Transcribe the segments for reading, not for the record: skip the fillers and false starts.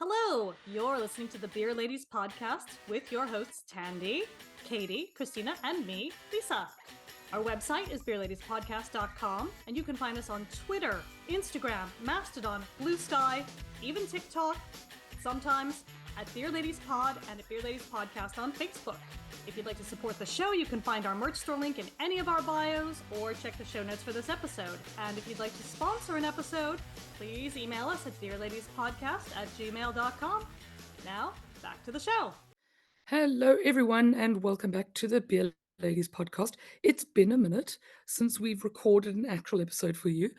Hello, you're listening to the Beer Ladies podcast with your hosts Tandy, Katie, Christina, and me, Lisa. Our website is beerladiespodcast.com, and you can find us on Twitter, Instagram, Mastodon, Blue Sky, even TikTok, sometimes at Beer Ladies Pod and at Beer Ladies Podcast on Facebook. If you'd like to support the show, you can find our merch store link in any of our bios or check the show notes for this episode. And if you'd like to sponsor an episode, please email us at beerladiespodcast@gmail.com. Now, back to the show. Hello, everyone, and welcome back to the Beer Ladies podcast. It's been a minute since we've recorded an actual episode for you,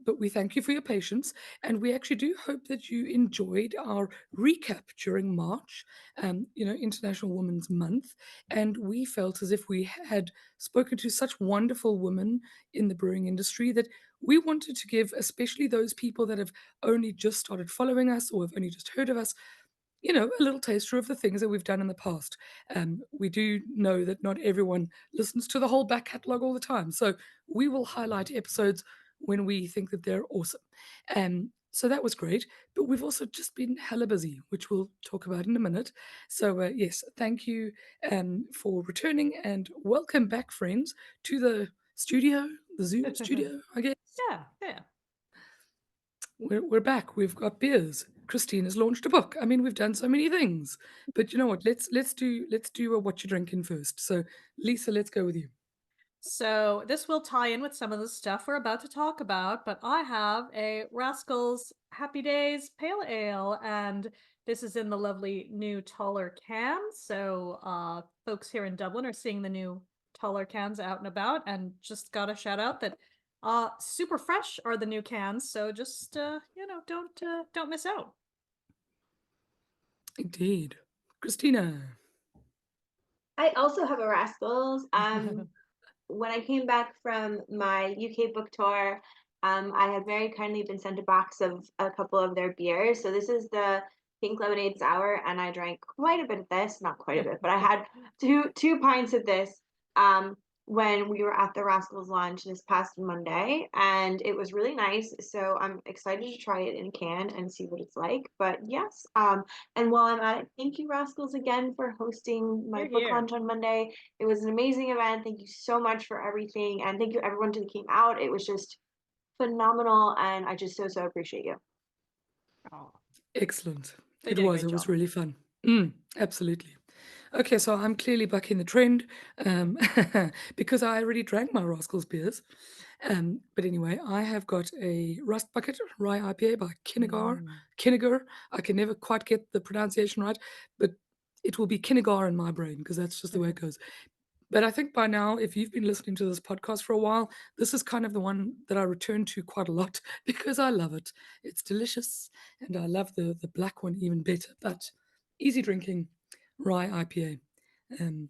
but we thank you for your patience, and we actually do hope that you enjoyed our recap during March, International Women's Month, and we felt as if we had spoken to such wonderful women in the brewing industry that we wanted to give, especially those people that have only just started following us or have only just heard of us, a little taster of the things that we've done in the past. We do know that not everyone listens to the whole back catalogue all the time. So we will highlight episodes when we think that they're awesome. So that was great. But we've also just been hella busy, which we'll talk about in a minute. So, yes, thank you for returning and welcome back, friends, to the studio, the Zoom studio, I guess. Yeah. We're back. We've got beers. Christine has launched a book. I mean, we've done so many things. But you know what? Let's do a what you're drinking first. So, Lisa, let's go with you. So this will tie in with some of the stuff we're about to talk about, but I have a Rascals Happy Days Pale Ale, and this is in the lovely new taller cans. So folks here in Dublin are seeing the new taller cans out and about, and just got a shout out that super fresh are the new cans. So just don't miss out. Indeed, Christina. I also have a Rascals. When I came back from my UK book tour, I had very kindly been sent a box of a couple of their beers. So this is the pink lemonade sour, and I drank quite a bit of this, not quite a bit, but I had two pints of this when we were at the Rascals launch this past Monday, and it was really nice. So I'm excited to try it in a can and see what it's like. But yes, and while I'm at it, thank you, Rascals, again for hosting my You're book here. launch on Monday. It was an amazing event. Thank you so much for everything. And thank you everyone who came out. It was just phenomenal. And I just so appreciate you. Oh, Excellent. they It did a was. great It was job. really fun. Absolutely. Okay, so I'm clearly bucking the trend because I already drank my Rascals beers. But anyway, I have got a Rust Bucket Rye IPA by Kinnegar. Mm. Kinnegar. I can never quite get the pronunciation right, but it will be Kinnegar in my brain because that's just the way it goes. But I think by now, if you've been listening to this podcast for a while, this is kind of the one that I return to quite a lot because I love it. It's delicious, and I love the black one even better. But easy drinking rye IPA um,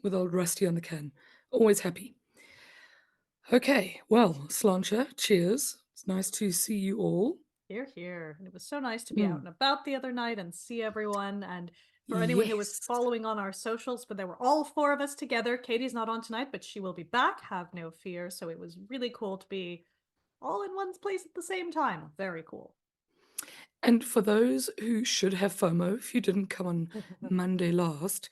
with old Rusty on the can. Always happy. Okay, well, Sláinte, cheers. It's nice to see you all. Here. And it was so nice to be out Mm, and about the other night and see everyone. And for anyone who was yes. following on our socials, but there were all four of us together. Katie's not on tonight, but she will be back. Have no fear. So it was really cool to be all in one place at the same time. Very cool. And for those who should have FOMO, if you didn't come on Monday last,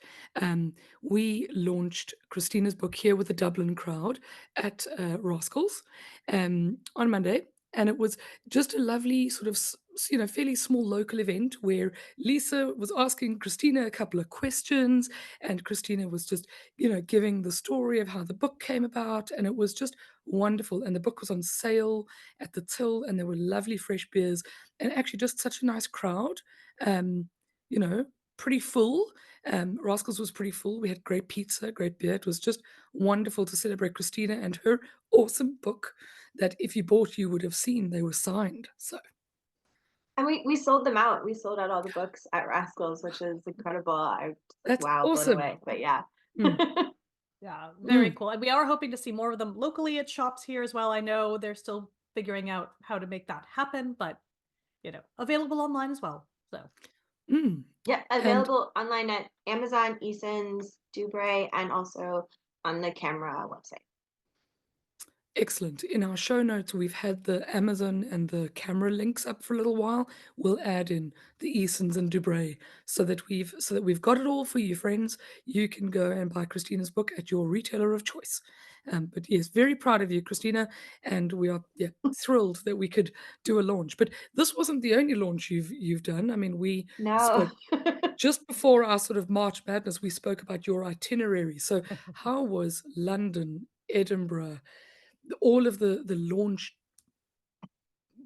we launched Christina's book here with the Dublin crowd at Rascals on Monday. And it was just a lovely sort of, fairly small local event where Lisa was asking Christina a couple of questions, and Christina was just, giving the story of how the book came about. And it was just wonderful. And the book was on sale at the till, and there were lovely fresh beers and actually just such a nice crowd. Um, you know, pretty full. Rascals was pretty full. We had great pizza, great beer. It was just wonderful to celebrate Christina and her awesome book that if you bought, you would have seen they were signed. So And we sold them out. We sold out all the books at Rascals, which is incredible. I that's wow, blown awesome. away. But yeah. Mm, Yeah, very mm. cool. And we are hoping to see more of them locally at shops here as well. I know they're still figuring out how to make that happen, but available online as well. So Mm. Yeah, And available online at Amazon, Eason's, Dubray, and also on the Camera website. Excellent. In our show notes, we've had the Amazon and the camera links up for a little while. We'll add in the Easons and Dubray so that we've got it all for you, friends. You can go and buy Christina's book at your retailer of choice. But yes, very proud of you, Christina, and we are thrilled that we could do a launch. But this wasn't the only launch you've done. I mean, we No. spoke just before our sort of March Madness. We spoke about your itinerary. So, how was London, Edinburgh? All of the launch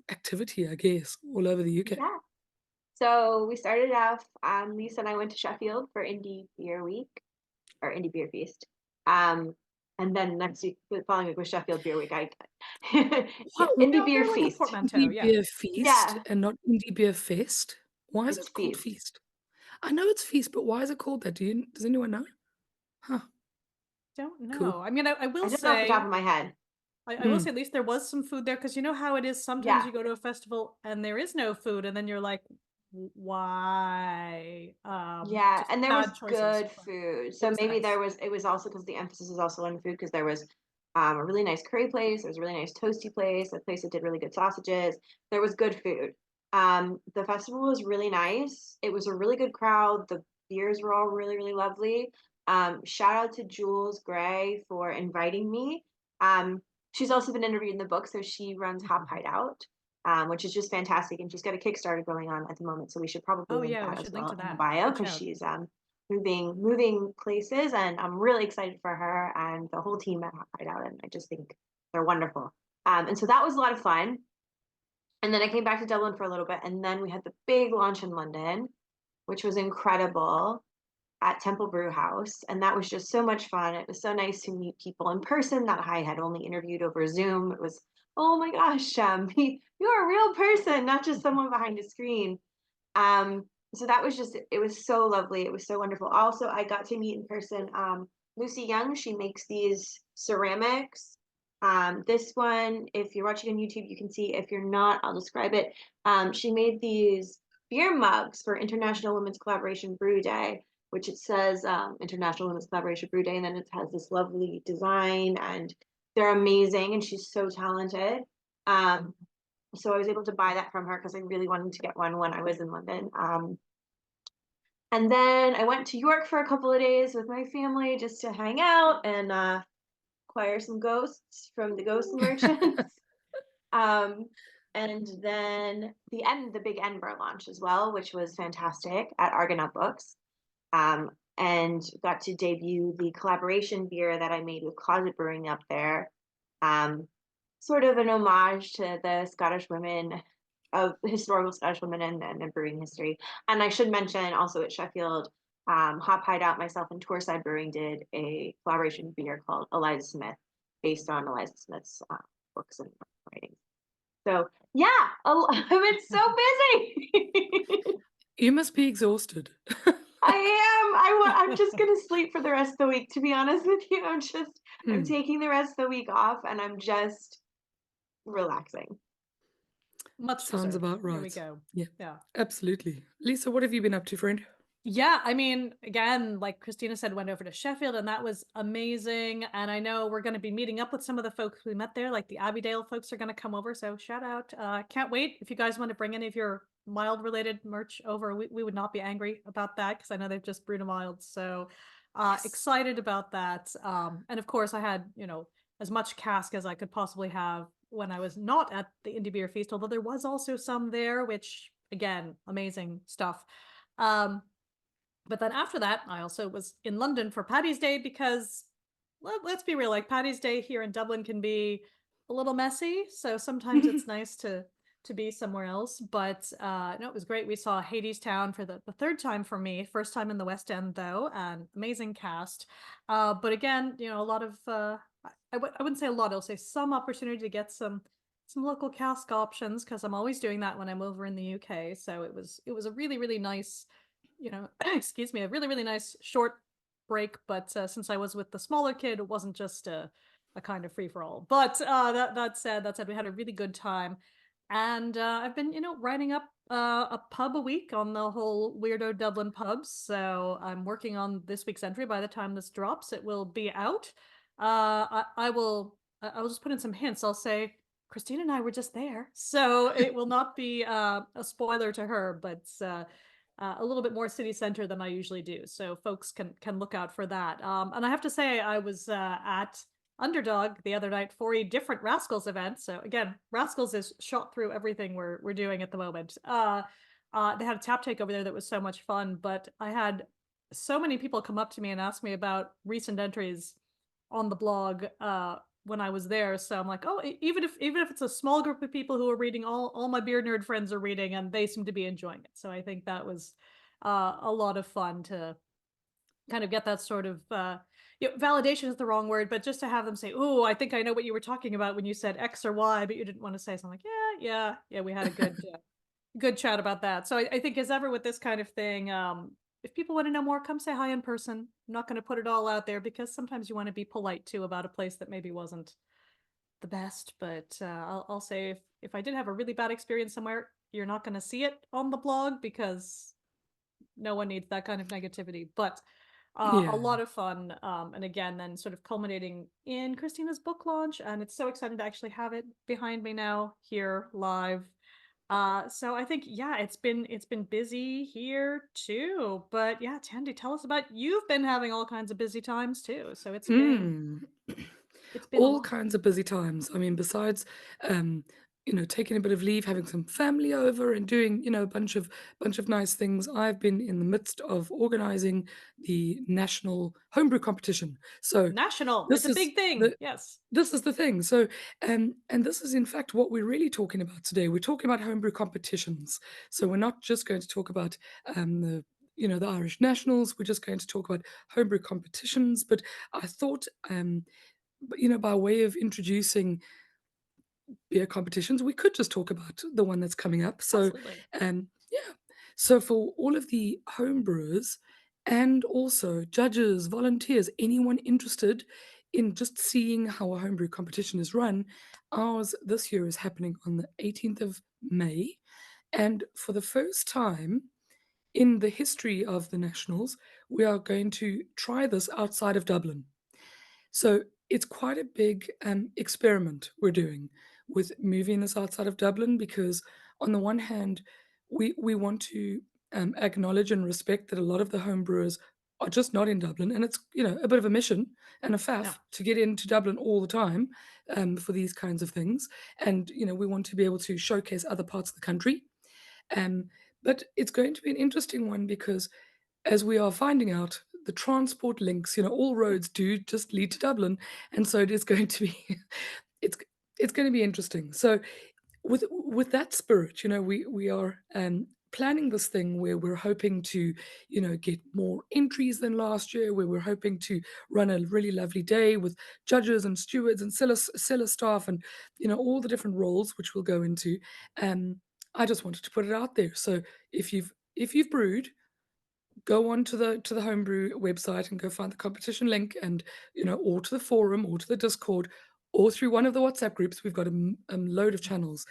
activity, I guess, all over the UK. Yeah. So we started off, Lisa and I went to Sheffield for Indie Beer Week or Indie Beer Feast. And then next week, the following week was Sheffield Beer Week. Yeah, What? Indie They're Beer like a Feast. portmanteau, Indie yeah. Beer Feast Yeah, and not Indie Beer Fest? Why is it's it called Feast. Feast? I know it's Feast, but why is it called that? Does anyone know? Huh, Don't cool. know. I mean, I I will don't know off the top say, of my head. I will say at least there was some food there because you know how it is. Sometimes Yeah, you go to a festival and there is no food, and then you're like, why? yeah, Just and there was bad choices. good But food. it So was maybe nice. it was also because the emphasis was also on food because there was a really nice curry place, there was a really nice toasty place, a place that did really good sausages. There was good food. The festival was really nice. It was a really good crowd. The beers were all really, really lovely. Shout out to Jules Gray for inviting me. Um, she's also been interviewed in the book, so she runs Hop Hideout, which is just fantastic. And she's got a Kickstarter going on at the moment, so we should probably Oh link yeah, we that as should link well to in the that. bio Good because shout. she's moving places, and I'm really excited for her and the whole team at Hop Hideout, and I just think they're wonderful. And so that was a lot of fun. And then I came back to Dublin for a little bit, and then we had the big launch in London, which was incredible at Temple Brew House, and that was just so much fun. It was so nice to meet people in person that I had only interviewed over Zoom. It was, oh my gosh, you're a real person, not just someone behind a screen. So that was just, it was so lovely. It was so wonderful. Also, I got to meet in person Lucy Young. She makes these ceramics. This one, if you're watching on YouTube, you can see. If you're not, I'll describe it. She made these beer mugs for International Women's Collaboration Brew Day, which it says International Women's Collaboration Brew Day, and then it has this lovely design, and they're amazing, and she's so talented. So I was able to buy that from her because I really wanted to get one when I was in London. And then I went to York for a couple of days with my family just to hang out and acquire some ghosts from the ghost merchants. um, and then the big Edinburgh launch as well, which was fantastic at Argonaut Books. And got to debut the collaboration beer that I made with Closet Brewing up there. Sort of an homage to the Scottish women of historical Scottish women and brewing history. And I should mention also at Sheffield, Hop Hideout, myself and Tourside Brewing did a collaboration beer called Eliza Smith, based on Eliza Smith's books and writings. So yeah, I've been so busy. You must be exhausted. I am. I'm just gonna sleep for the rest of the week. To be honest with you, I'm taking the rest of the week off, and I'm just relaxing. Much Sounds deserved. about There we right. go. Yeah, Yeah. absolutely. Lisa, what have you been up to, friend? Yeah, I mean, again, like Christina said, went over to Sheffield and that was amazing. And I know we're going to be meeting up with some of the folks we met there, like the Abbeydale folks are going to come over. So shout out. Can't wait. If you guys want to bring any of your mild related merch over, we would not be angry about that because I know they've just brewed a mild. So Yes. excited about that. And of course, I had, you know, as much cask as I could possibly have when I was not at the Indie Beer Feast, although there was also some there, which again, amazing stuff. But then after that, I also was in London for Paddy's Day because let's be real, like Paddy's Day here in Dublin can be a little messy. So sometimes it's nice to be somewhere else. But no, it was great. We saw Hadestown for the third time for me. First time in the West End though, and amazing cast. But again, you know, a lot of I wouldn't say a lot, I'll say some opportunity to get some local cask options because I'm always doing that when I'm over in the UK. So it was a really, really nice, you know, excuse me, a really, really nice short break. But since I was with the smaller kid, it wasn't just a kind of free for all. But that said, we had a really good time. And I've been, you know, writing up a pub a week on the whole weirdo Dublin pubs. So I'm working on this week's entry. By the time this drops, it will be out. I will I'll just put in some hints. I'll say Christina and I were just there, so it will not be a spoiler to her, but a little bit more city center than I usually do. So folks can look out for that. And I have to say, I was at Underdog the other night for a different Rascals event. So again, Rascals is shot through everything we're doing at the moment. They had a tap take over there that was so much fun, but I had so many people come up to me and ask me about recent entries on the blog when I was there. So I'm like, oh, even if it's a small group of people who are reading, all my beer nerd friends are reading, and they seem to be enjoying it. So I think that was a lot of fun to kind of get that sort of validation is the wrong word, but just to have them say, "Oh, I think I know what you were talking about when you said X or Y, but you didn't want to say something." Like, yeah, we had a good chat about that. So I think as ever with this kind of thing, if people want to know more, come say hi in person. I'm not going to put it all out there because sometimes you want to be polite too about a place that maybe wasn't the best. But I'll say if I did have a really bad experience somewhere, you're not going to see it on the blog because no one needs that kind of negativity. But a Yeah. lot of fun. And again, then sort of culminating in Christina's book launch. And it's so exciting to actually have it behind me now here live. So I think yeah, it's been busy here too. But yeah, Tandy, tell us about you've been having all kinds of busy times too. So Mm. it's been a All lot. kinds of busy times. I mean, besides, um, taking a bit of leave, having some family over, and doing, a bunch of nice things. I've been in the midst of organizing the national homebrew competition. So National. It's this a is big thing. the Yes. this is the thing. So, and this is in fact what we're really talking about today. We're talking about homebrew competitions. So we're not just going to talk about the Irish nationals. We're just going to talk about homebrew competitions. But I thought, by way of introducing beer competitions, we could just talk about the one that's coming up. So, Absolutely. yeah. So for all of the home brewers and also judges, volunteers, anyone interested in just seeing how a homebrew competition is run, ours this year is happening on the 18th of May. And for the first time in the history of the Nationals, we are going to try this outside of Dublin. So it's quite a big experiment we're doing with moving this outside of Dublin because, on the one hand, we want to acknowledge and respect that a lot of the home brewers are just not in Dublin, and it's a bit of a mission and a No. faff to get into Dublin all the time for these kinds of things, and we want to be able to showcase other parts of the country. Um, but it's going to be an interesting one because, as we are finding out, the transport links, all roads do just lead to Dublin, and so it is going to be, it's it's going to be interesting. So, with that spirit, we are planning this thing where we're hoping to, get more entries than last year. Where we're hoping to run a really lovely day with judges and stewards and cellar staff, and all the different roles which we'll go into. Um, I just wanted to put it out there. So if you've brewed, go on to the homebrew website and go find the competition link, and or to the forum or to the Discord or through one of the WhatsApp groups. We've got a load of channels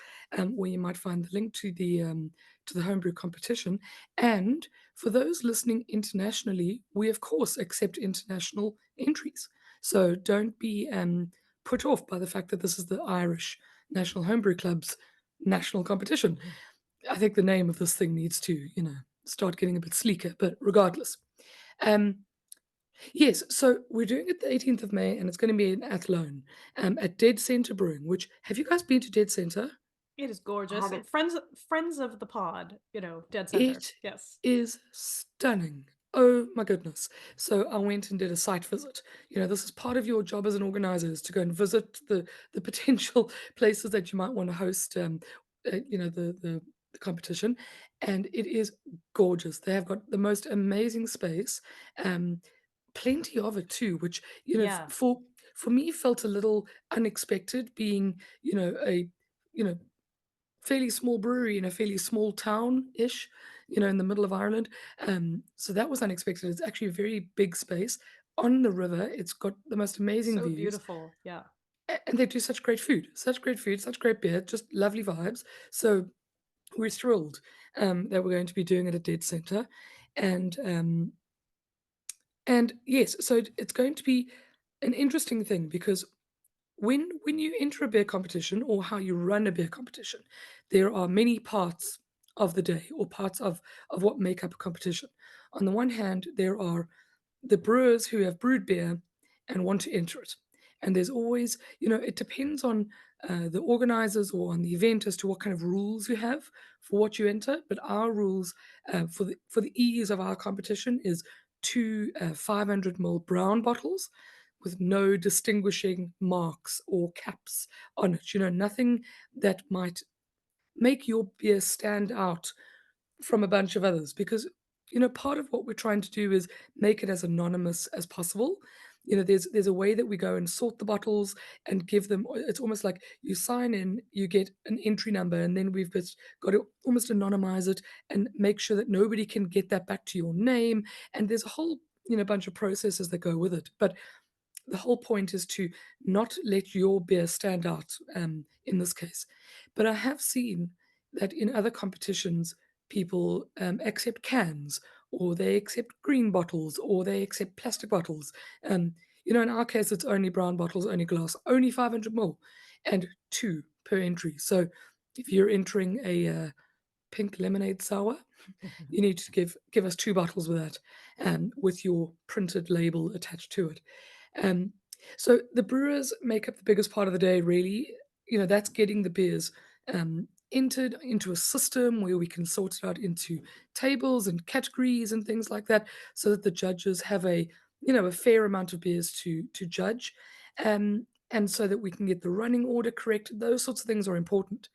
where you might find the link to the homebrew competition. And for those listening internationally, we of course accept international entries, so don't be put off by the fact that this is the Irish National Homebrew Club's national competition. I think the name of this thing needs to, start getting a bit sleeker, but regardless. Um, yes, so we're doing it the 18th of May, and it's going to be in Athlone at Dead Centre Brewing, which, have you guys been to Dead Centre? It is I gorgeous. haven't. Friends of the pod, dead center. It Yes. is stunning. Oh my goodness. So I went and did a site visit. This is part of your job as an organizer, is to go and visit the potential places that you might want to host the competition. And it is gorgeous. They have got the most amazing space. Um Plenty of it too, which Yeah. for me felt a little unexpected, being a you know fairly small brewery in a fairly small town-ish, in the middle of Ireland. So that was unexpected. It's actually a very big space on the river. It's got the most amazing So views, beautiful. Yeah. and they do such great food, such great beer, just lovely vibes. So we're thrilled that we're going to be doing it at Dead Center, and yes, so it's going to be an interesting thing because when you enter a beer competition or how you run a beer competition, there are many parts of the day or parts of what make up a competition. On the one hand, there are the brewers who have brewed beer and want to enter it. And there's always, it depends on the organizers or on the event as to what kind of rules you have for what you enter. But our rules for the ease of our competition is two 500 ml brown bottles with no distinguishing marks or caps on it. Nothing that might make your beer stand out from a bunch of others because part of what we're trying to do is make it as anonymous as possible. There's a way that we go and sort the bottles and give them, it's almost like you sign in, you get an entry number, and then we've just got to almost anonymize it and make sure that nobody can get that back to your name. And there's a whole bunch of processes that go with it, but the whole point is to not let your beer stand out in this case. But I have seen that in other competitions, people accept cans or they accept green bottles or they accept plastic bottles. Um, in our case, it's only brown bottles, only glass, only 500 ml and two per entry. So if you're entering a pink lemonade sour, you need to give us two bottles with that, with your printed label attached to it. Um, so the brewers make up the biggest part of the day, really. That's getting the beers entered into a system where we can sort it out into tables and categories and things like that, so that the judges have a fair amount of beers to judge, and so that we can get the running order correct. Those sorts of things are important.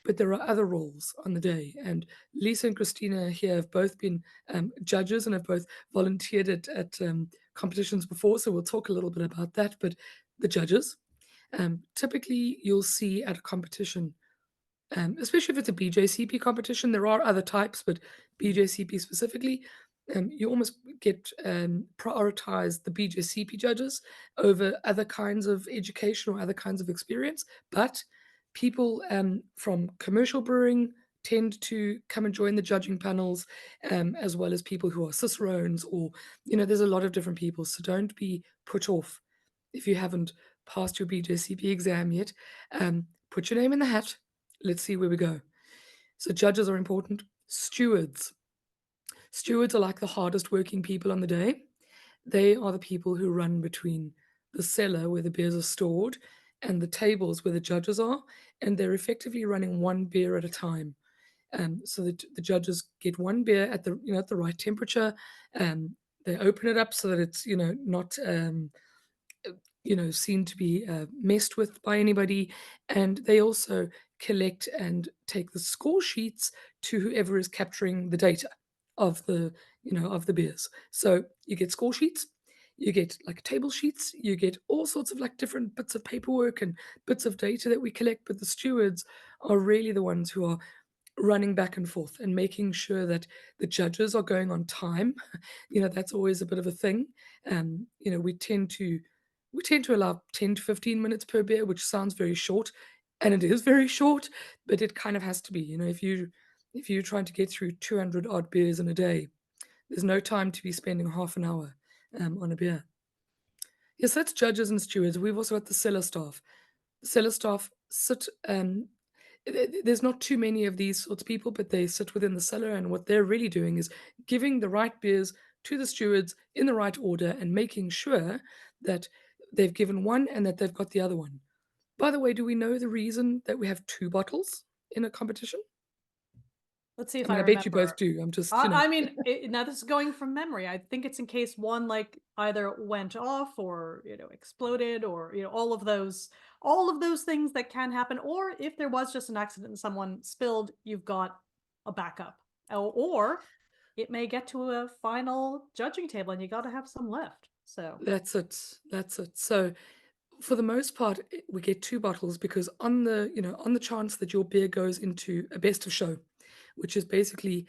But there are other roles on the day, and Lisa and Christina here have both been judges and have both volunteered at competitions before, so we'll talk a little bit about that. But the judges, typically you'll see at a competition, especially if it's a BJCP competition, there are other types, but BJCP specifically, you almost get prioritize the BJCP judges over other kinds of education or other kinds of experience. But people from commercial brewing tend to come and join the judging panels, as well as people who are cicerones, or there's a lot of different people. So don't be put off if you haven't passed your BJCP exam yet. Put your name in the hat. Let's see where we go. So judges are important. Stewards. Stewards are like the hardest working people on the day. They are the people who run between the cellar where the beers are stored and the tables where the judges are, and they're effectively running one beer at a time. So that the judges get one beer at the right temperature. They open it up so that it's not seen to be messed with by anybody. And they also collect and take the score sheets to whoever is capturing the data of the beers. So you get score sheets, you get like table sheets, you get all sorts of like different bits of paperwork and bits of data that we collect. But the stewards are really the ones who are running back and forth and making sure that the judges are going on time. That's always a bit of a thing. We tend to allow 10 to 15 minutes per beer, which sounds very short, and it is very short, but it kind of has to be. If you're trying to get through 200 odd beers in a day, there's no time to be spending half an hour on a beer. Yes, that's judges and stewards. We've also got the cellar staff. The cellar staff sit. There's not too many of these sorts of people, but they sit within the cellar, and what they're really doing is giving the right beers to the stewards in the right order and making sure that they've given one and that they've got the other one. By the way, do we know the reason that we have two bottles in a competition? Let's see I if mean, I I bet you both remember. do. I'm just, I mean, now this is going from memory. I think it's in case one like either went off or exploded, or all of those things that can happen. Or if there was just an accident and someone spilled, you've got a backup. Or it may get to a final judging table and you got to have some left. So that's it. That's it. So for the most part, we get two bottles because on the chance that your beer goes into a best of show, which is basically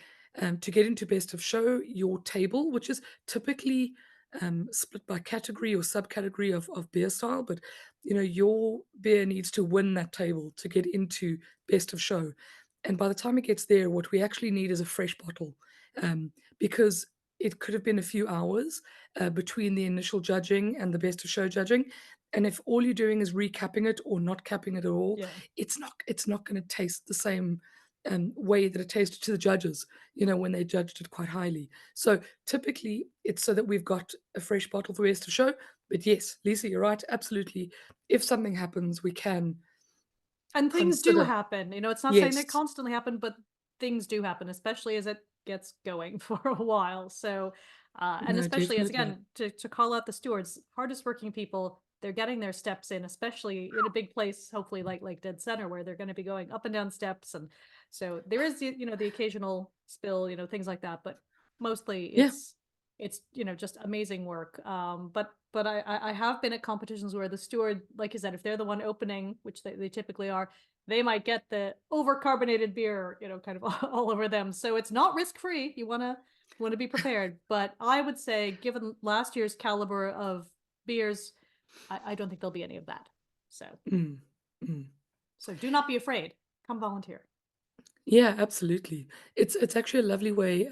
to get into best of show, your table, which is typically split by category or subcategory of beer style, but your beer needs to win that table to get into best of show. And by the time it gets there, what we actually need is a fresh bottle, because it could have been a few hours between the initial judging and the best of show judging. And if all you're doing is recapping it or not capping it at all, Yeah. it's not going to taste the same way that it tasted to the judges, when they judged it quite highly. So typically it's so that we've got a fresh bottle for best of show. But yes, Lisa, you're right. Absolutely. If something happens, we can And things do consider. happen. It's not saying they Yes. constantly happen, but things do happen, especially as it gets going for a while. So, and No, especially as, definitely. again, to call out the stewards, hardest working people, they're getting their steps in, especially in a big place, hopefully like Dead Center, where they're going to be going up and down steps. And so there is, the occasional spill, things like that, but mostly Yeah. it's just amazing work. But I have been at competitions where the steward, like you said, if they're the one opening, which they typically are, they might get the overcarbonated beer, kind of all over them. So it's not risk free. You wanna be prepared. But I would say, given last year's caliber of beers, I don't think there'll be any of that. So Mm, mm. so do not be afraid. Come volunteer. Yeah, absolutely. It's actually a lovely way,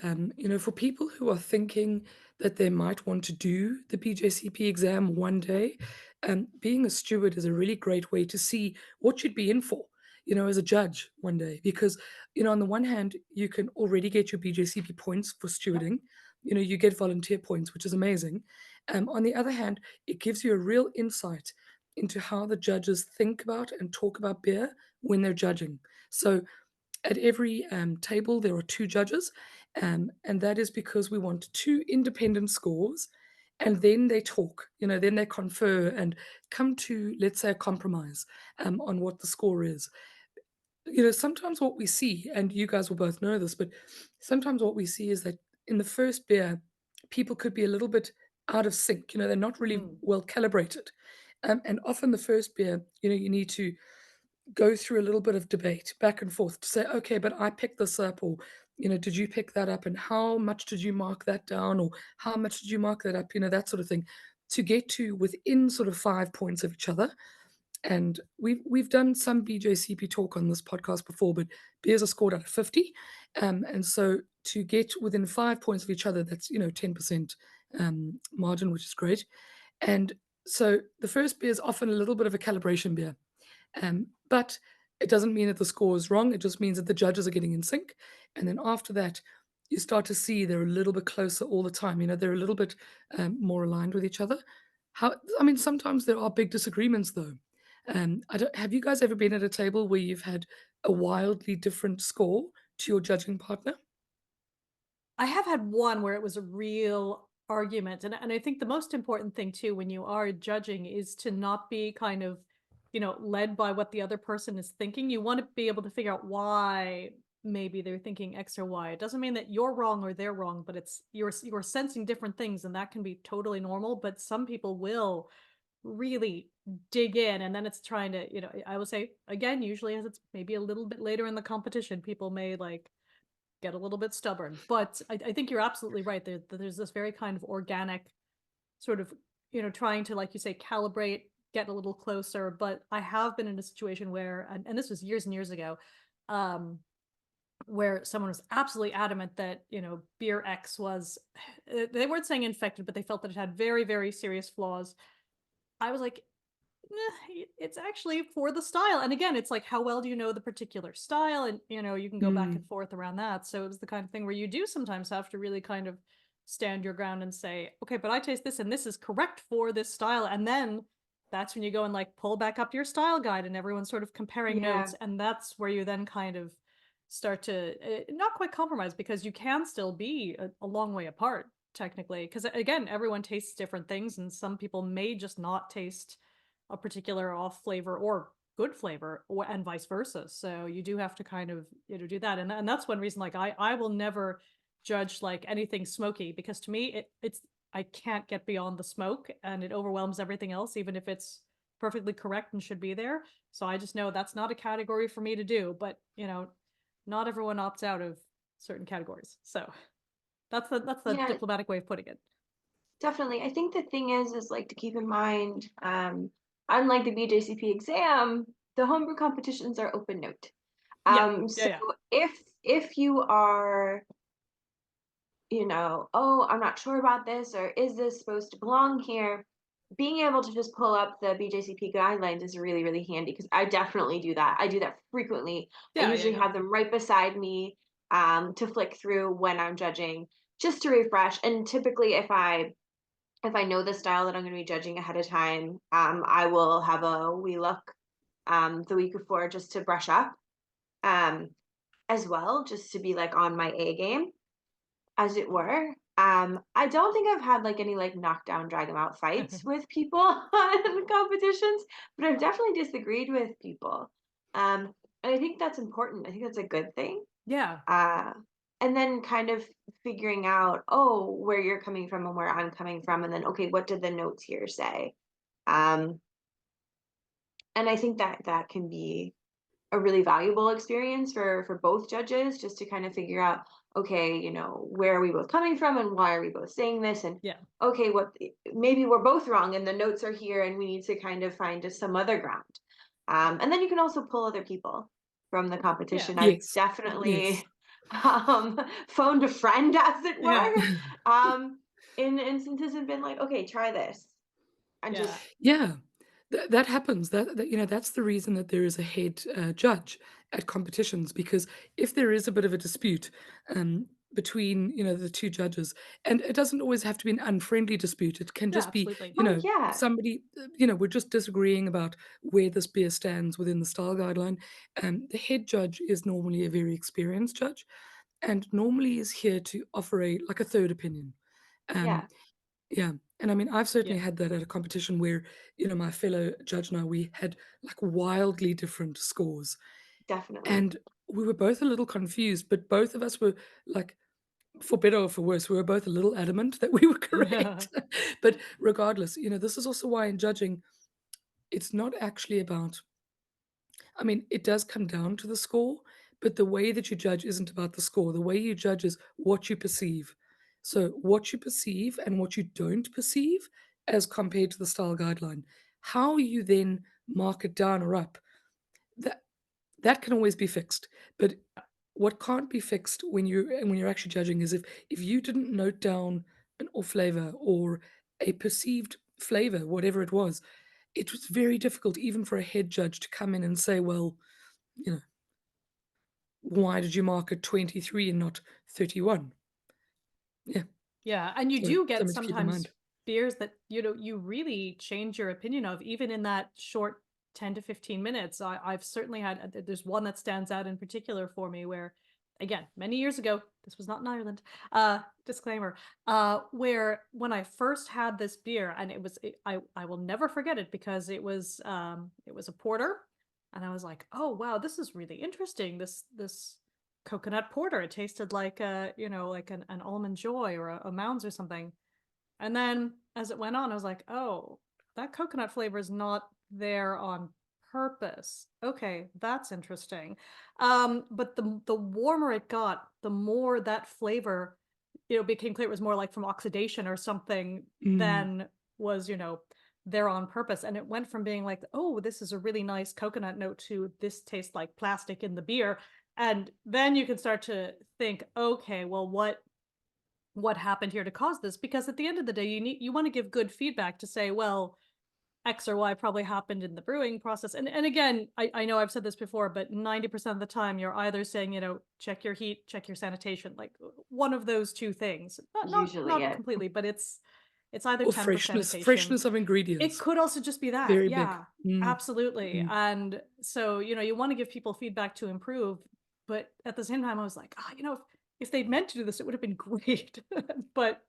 for people who are thinking that they might want to do the BJCP exam one day. Being a steward is a really great way to see what you'd be in for, as a judge one day. Because, on the one hand, you can already get your BJCP points for Yep. stewarding. You get volunteer points, which is amazing. On the other hand, it gives you a real insight into how the judges think about and talk about beer when they're judging. So at every table, there are two judges, and that is because we want two independent scores, and then they talk, then they confer and come to, let's say, a compromise on what the score is. Sometimes what we see, and you guys will both know this, but sometimes what we see is that in the first beer, people could be a little bit out of sync. They're not really Mm. well calibrated. And often the first beer, you need to go through a little bit of debate back and forth to say, okay, but I picked this up, or did you pick that up, and how much did you mark that down, or how much did you mark that up, that sort of thing, to get to within sort of 5 points of each other. And we've done some BJCP talk on this podcast before, but beers are scored out of 50, and so to get within 5 points of each other, that's 10% margin, which is great. And so the first beer is often a little bit of a calibration beer. But it doesn't mean that the score is wrong. It just means that the judges are getting in sync. And then after that, you start to see they're a little bit closer all the time. They're a little bit more aligned with each other. Sometimes there are big disagreements, though. Have you guys ever been at a table where you've had a wildly different score to your judging partner? I have had one where it was a real argument. And I think the most important thing too when you are judging is to not be kind of, led by what the other person is thinking. You want to be able to figure out why maybe they're thinking X or Y. It doesn't mean that you're wrong or they're wrong, but it's you're sensing different things, and that can be totally normal. But some people will really dig in, and then it's trying to, I will say again, usually as it's maybe a little bit later in the competition, people may like get a little bit stubborn. But I think you're absolutely right. There's this very kind of organic sort of, trying to, like you say, calibrate, get a little closer. But I have been in a situation where, and this was years and years ago, um, where someone was absolutely adamant that, beer X was, they weren't saying infected, but they felt that it had very, very serious flaws. I was like, it's actually for the style. And again, it's like, how well do you know the particular style? And, you can go back and Mm, forth around that. So it was the kind of thing where you do sometimes have to really kind of stand your ground and say, okay, but I taste this and this is correct for this style. And then that's when you go and like pull back up your style guide and everyone's sort of comparing Yeah. notes. And that's where you then kind of start to not quite compromise, because you can still be a long way apart technically. Because again, everyone tastes different things, and some people may just not taste a particular off flavor or good flavor, and vice versa. So you do have to kind of, do that. And that's one reason, like, I will never judge like anything smoky, because to me it's I can't get beyond the smoke, and it overwhelms everything else, even if it's perfectly correct and should be there. So I just know that's not a category for me to do. But not everyone opts out of certain categories. So that's the Yeah, diplomatic way of putting it. definitely. I think the thing is like to keep in mind, unlike the BJCP exam, the homebrew competitions are open note. Yeah, yeah, So yeah. if you are oh, I'm not sure about this, or is this supposed to belong here? Being able to just pull up the BJCP guidelines is really, really handy because I definitely do that. I do that frequently. I Yeah, yeah, usually yeah. have them right beside me to flick through when I'm judging, just to refresh. And typically, if I know the style that I'm going to be judging ahead of time, I will have a wee look the week before just to brush up um, as well, just to be like on my A game, as it were. I don't think I've had like any like knockdown, drag 'em out fights with people in competitions, but I've definitely disagreed with people. And I think that's important. I think that's a good thing. Yeah. Uh, and then kind of figuring out, oh, where you're coming from and where I'm coming from, and then okay, what did the notes here say? Um, and I think that that can be a really valuable experience for both judges, just to kind of figure out, okay, where are we both coming from and why are we both saying this? And Yeah. okay, what maybe we're both wrong and the notes are here and we need to kind of find just some other ground. And then you can also pull other people from the Yeah. competition. I've Yes. Yes. definitely phoned a friend, as it Yeah. were, in instances and been like, okay, try this. And Yeah. just, Yeah, that happens. That's the reason that there is a head judge at competitions, because if there is a bit of a dispute between the two judges, and it doesn't always have to be an unfriendly dispute. It can Yeah, just be absolutely. oh yeah, somebody we're just disagreeing about where this beer stands within the style guideline. The head judge is normally a very experienced judge, and normally is here to offer a third opinion. Um, yeah, yeah, and I mean, I've Yeah. certainly had that at a competition where, my fellow judge and I, we had like wildly different scores, definitely. and we were both a little confused, but both of us were like, for better or for worse, we were both a little adamant that we were correct. But regardless, this is also why in judging, it's not actually about, I mean, it does come down to the score, but the way that you judge isn't about the score. The way you judge is what you perceive. So, what you perceive and what you don't perceive as compared to the style guideline. How you then mark it down or up, that that can always be fixed. But what can't be fixed when you're actually judging is if you didn't note down an off flavor or a perceived flavor, whatever it was, it was very difficult even for a head judge to come in and say, well, you know, why did you mark it 23 and not 31? Yeah, Yeah, and you so do get something to keep in sometimes mind. beers that, you really change your opinion of, even in that short 10 to 15 minutes. I've certainly had, there's one that stands out in particular for me where, again, many years ago, this was not in Ireland, disclaimer, where when I first had this beer, and I will never forget it because it was a porter, and I was like, oh wow, this is really interesting. This coconut porter. It tasted like like an almond joy or a Mounds or something. And then as it went on, I was like, oh, that coconut flavor is not there on purpose. Okay, that's interesting. But the warmer it got, the more that flavor, became clear it was more like from oxidation or something Mm, than was, there on purpose. And it went from being like, oh, this is a really nice coconut note to this tastes like plastic in the beer. And then you can start to think, okay, well, what happened here to cause this? Because at the end of the day, you want to give good feedback to say, well, X or Y probably happened in the brewing process. And again, I know I've said this before, but 90% of the time you're either saying, check your heat, check your sanitation, like one of those two things. Not not Usually not it. completely, but it's either or temp or freshness, sanitation. freshness of It ingredients, could also just be that. very big. Yeah, Mm, absolutely. mm. And so, you want to give people feedback to improve, but at the same time, I was like, if they'd meant to do this, it would have been great. But,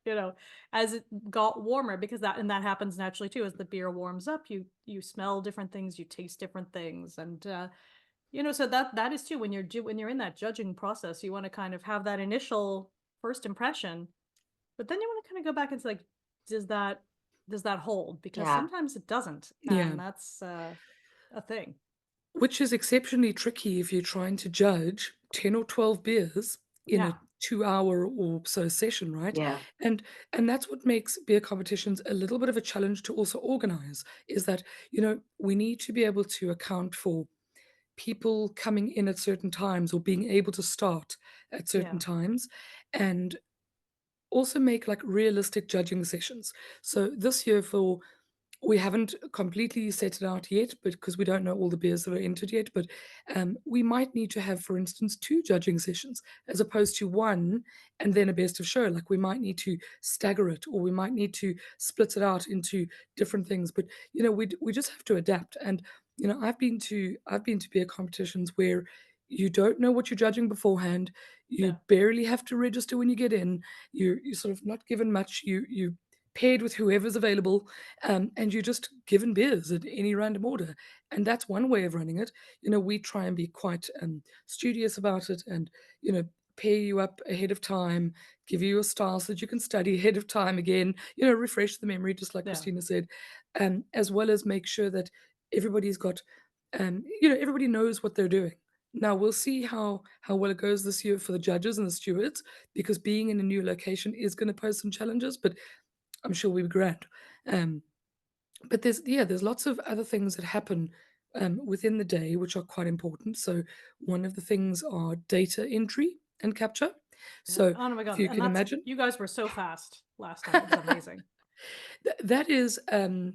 as it got warmer, because that happens naturally too, as the beer warms up, you smell different things, you taste different things. And so that is too, when you're in that judging process, you want to kind of have that initial first impression, but then you want to kind of go back and say, like, does that does that hold? Because Yeah. sometimes it doesn't, Yeah, and that's a thing. which is exceptionally tricky if you're trying to judge 10 or 12 beers in a Yeah. 2 hour or so session, right? Yeah. And and that's what makes beer competitions a little bit of a challenge to also organize, is that, we need to be able to account for people coming in at certain times or being able to start at certain Yeah. times. And also make like realistic judging sessions. So this year we haven't completely set it out yet, but because we don't know all the beers that are entered yet, but we might need to have, for instance, 2 judging sessions as opposed to 1 and then a best of show. Like we might need to stagger it, or we might need to split it out into different things. But we just have to adapt. And I've been to beer competitions where you don't know what you're judging beforehand. You Yeah. barely have to register when you get in. You're sort of not given much. You paired with whoever's available, and you're just given beers at any random order. And that's one way of running it. We try and be quite studious about it, and pair you up ahead of time, give you a style so that you can study ahead of time again, refresh the memory, just like Yeah. Christina said, as well as make sure that everybody's got, everybody knows what they're doing. Now we'll see how well it goes this year for the judges and the stewards, because being in a new location is going to pose some challenges, but I'm sure we'll be grand. Um, but there's lots of other things that happen within the day which are quite important. So one of the things are data entry and capture. Yeah. So Oh my if God. you And can imagine, you guys were so fast last time. It was amazing. that is an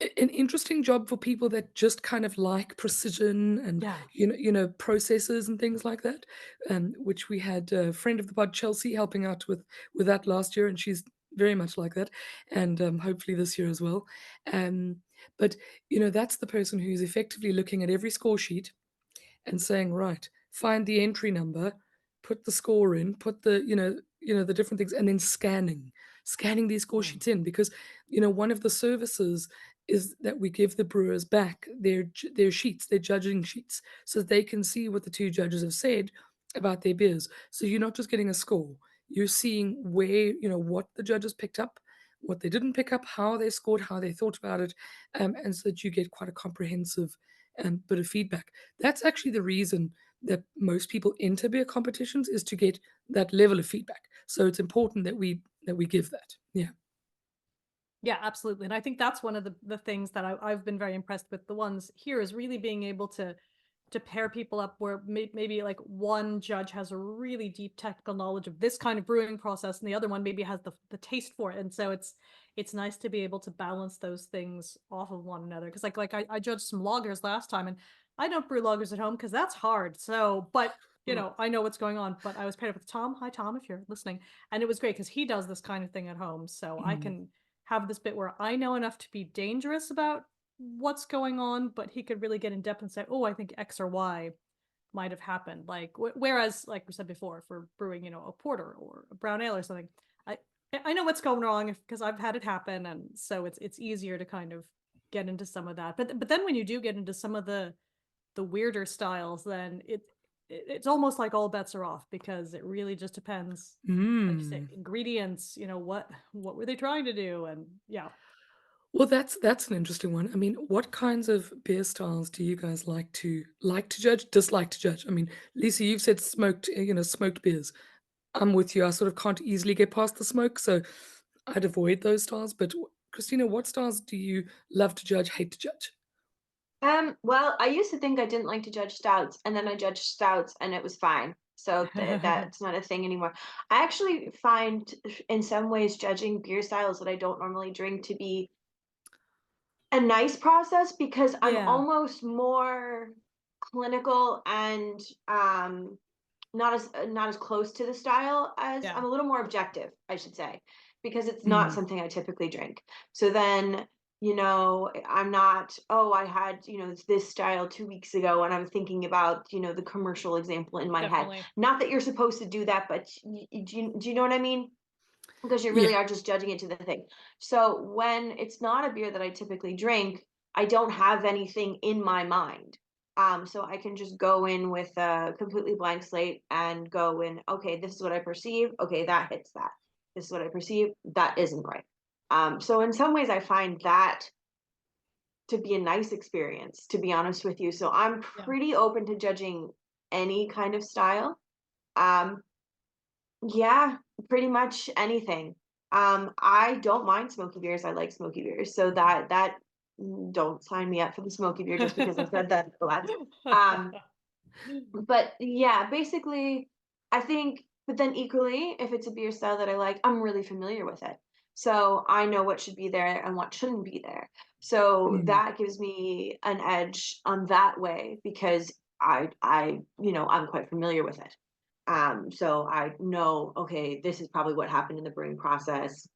interesting job for people that just kind of like precision and Yeah. processes and things like that, which we had a friend of the pod, Chelsea, helping out with that last year, and she's very much like that, and hopefully this year as well. But that's the person who's effectively looking at every score sheet and saying, right, find the entry number, put the score in, put the different things, and then scanning these score sheets in, because one of the services is that we give the brewers back their sheets, their judging sheets, so that they can see what the 2 judges have said about their beers. So you're not just getting a score, you're seeing where what the judges picked up, what they didn't pick up, how they scored, how they thought about it, and so that you get quite a comprehensive bit of feedback. That's actually the reason that most people enter beer competitions, is to get that level of feedback. So it's important that we give that. Yeah. Yeah, absolutely. And I think that's one of the things that I've been very impressed with the ones here, is really being able to pair people up where maybe like one judge has a really deep technical knowledge of this kind of brewing process, and the other one maybe has the taste for it. And so it's nice to be able to balance those things off of one another. Because I judged some lagers last time, and I don't brew lagers at home because that's hard. So, but I know what's going on. But I was paired up with Tom. Hi, Tom, if you're listening. And it was great because he does this kind of thing at home. So I Mm. can have this bit where I know enough to be dangerous about what's going on, but he could really get in depth and say, oh, I think X or Y might have happened. Like, whereas, like we said before, for brewing, a porter or a brown ale or something, I know what's going wrong because I've had it happen, and so it's easier to kind of get into some of that. But then when you do get into some of the weirder styles, then it's almost like all bets are off, because it really just depends, like you say, Mm. ingredients, what were they trying to do? And yeah. Well, that's an interesting one. I mean, what kinds of beer styles do you guys like to judge, dislike to judge? I mean, Lisa, you've said smoked beers. I'm with you. I sort of can't easily get past the smoke, so I'd avoid those styles. But Christina, what styles do you love to judge, hate to judge? Well, I used to think I didn't like to judge stouts, and then I judged stouts and it was fine. So that's not a thing anymore. I actually find in some ways judging beer styles that I don't normally drink to be a nice process, because I'm Yeah. almost more clinical and not as close to the style, as Yeah. I'm a little more objective, I should say, because it's not Mm. something I typically drink. So then, I'm not, oh, I had, this style 2 weeks ago, and I'm thinking about, the commercial example in my head. Definitely. Not that you're supposed to do that, but do you know what I mean? Because you Yeah. really are just judging it to the thing. So when it's not a beer that I typically drink, I don't have anything in my mind. So I can just go in with a completely blank slate and go in, okay, this is what I perceive. Okay, that hits that. This is what I perceive. That isn't right. So in some ways, I find that to be a nice experience, to be honest with you. So I'm Yeah. pretty open to judging any kind of style. Um, yeah, pretty much anything. I don't mind smoky beers. I like smoky beers. So that don't sign me up for the smoky beer just because I said that. But yeah, basically, I think But then equally, if it's a beer style that I like, I'm really familiar with it. So I know what should be there and what shouldn't be there. So Mm. that gives me an edge on that way because I'm quite familiar with it. So I know, okay, this is probably what happened in the brewing process.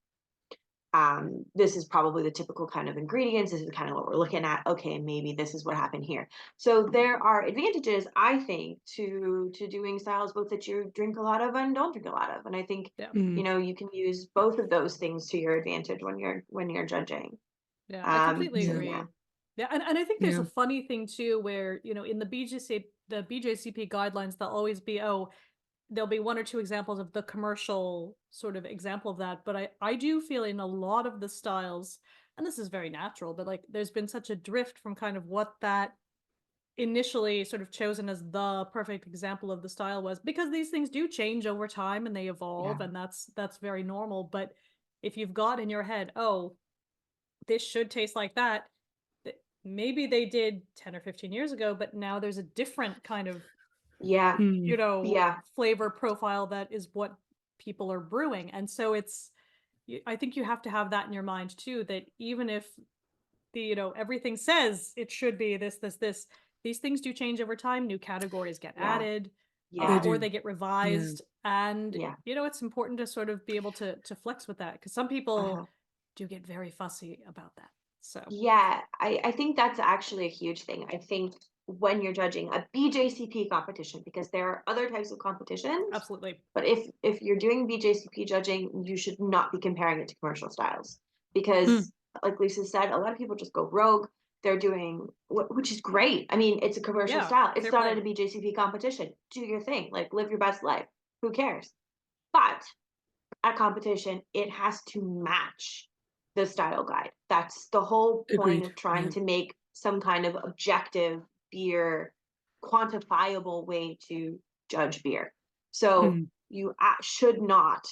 This is probably the typical kind of ingredients. This is kind of what we're looking at. Okay, maybe this is what happened here. So there are advantages, I think, to doing styles both that you drink a lot of and don't drink a lot of. And I think, Yeah. Mm. you can use both of those things to your advantage when you're judging. Yeah, I completely Yeah. So agree. yeah. Yeah, and I think there's Yeah. a funny thing too where, in the BJCP guidelines, there'll always be, there'll be one or two examples of the commercial sort of example of that. But I do feel in a lot of the styles, and this is very natural, but like there's been such a drift from kind of what that initially sort of chosen as the perfect example of the style was, because these things do change over time and they evolve, Yeah. and that's very normal. But if you've got in your head, oh, this should taste like that, maybe they did 10 or 15 years ago, but now there's a different kind of, Yeah. Mm. Yeah. flavor profile that is what people are brewing. And so I think you have to have that in your mind too, that even if everything says it should be this, these things do change over time. New categories get Yeah. added, They Yeah. or do. they get Yeah. revised. And, Yeah. it's important to sort of be able to flex with that, because some people Uh-huh. do get very fussy about that. So, Yeah, I think that's actually a huge thing. I think when you're judging a BJCP competition, because there are other types of competitions, absolutely. but if you're doing BJCP judging, you should not be comparing it to commercial styles Mm. because, like Lisa said, a lot of people just go rogue. They're doing which is great. I mean, it's a commercial Yeah, style. It's fair not play. at a BJCP competition. Do your thing, like live your best life. Who cares? But at competition, it has to match the style guide. That's the whole point Agreed. of trying Yeah. to make some kind of objective beer, quantifiable way to judge beer. So Mm. you should not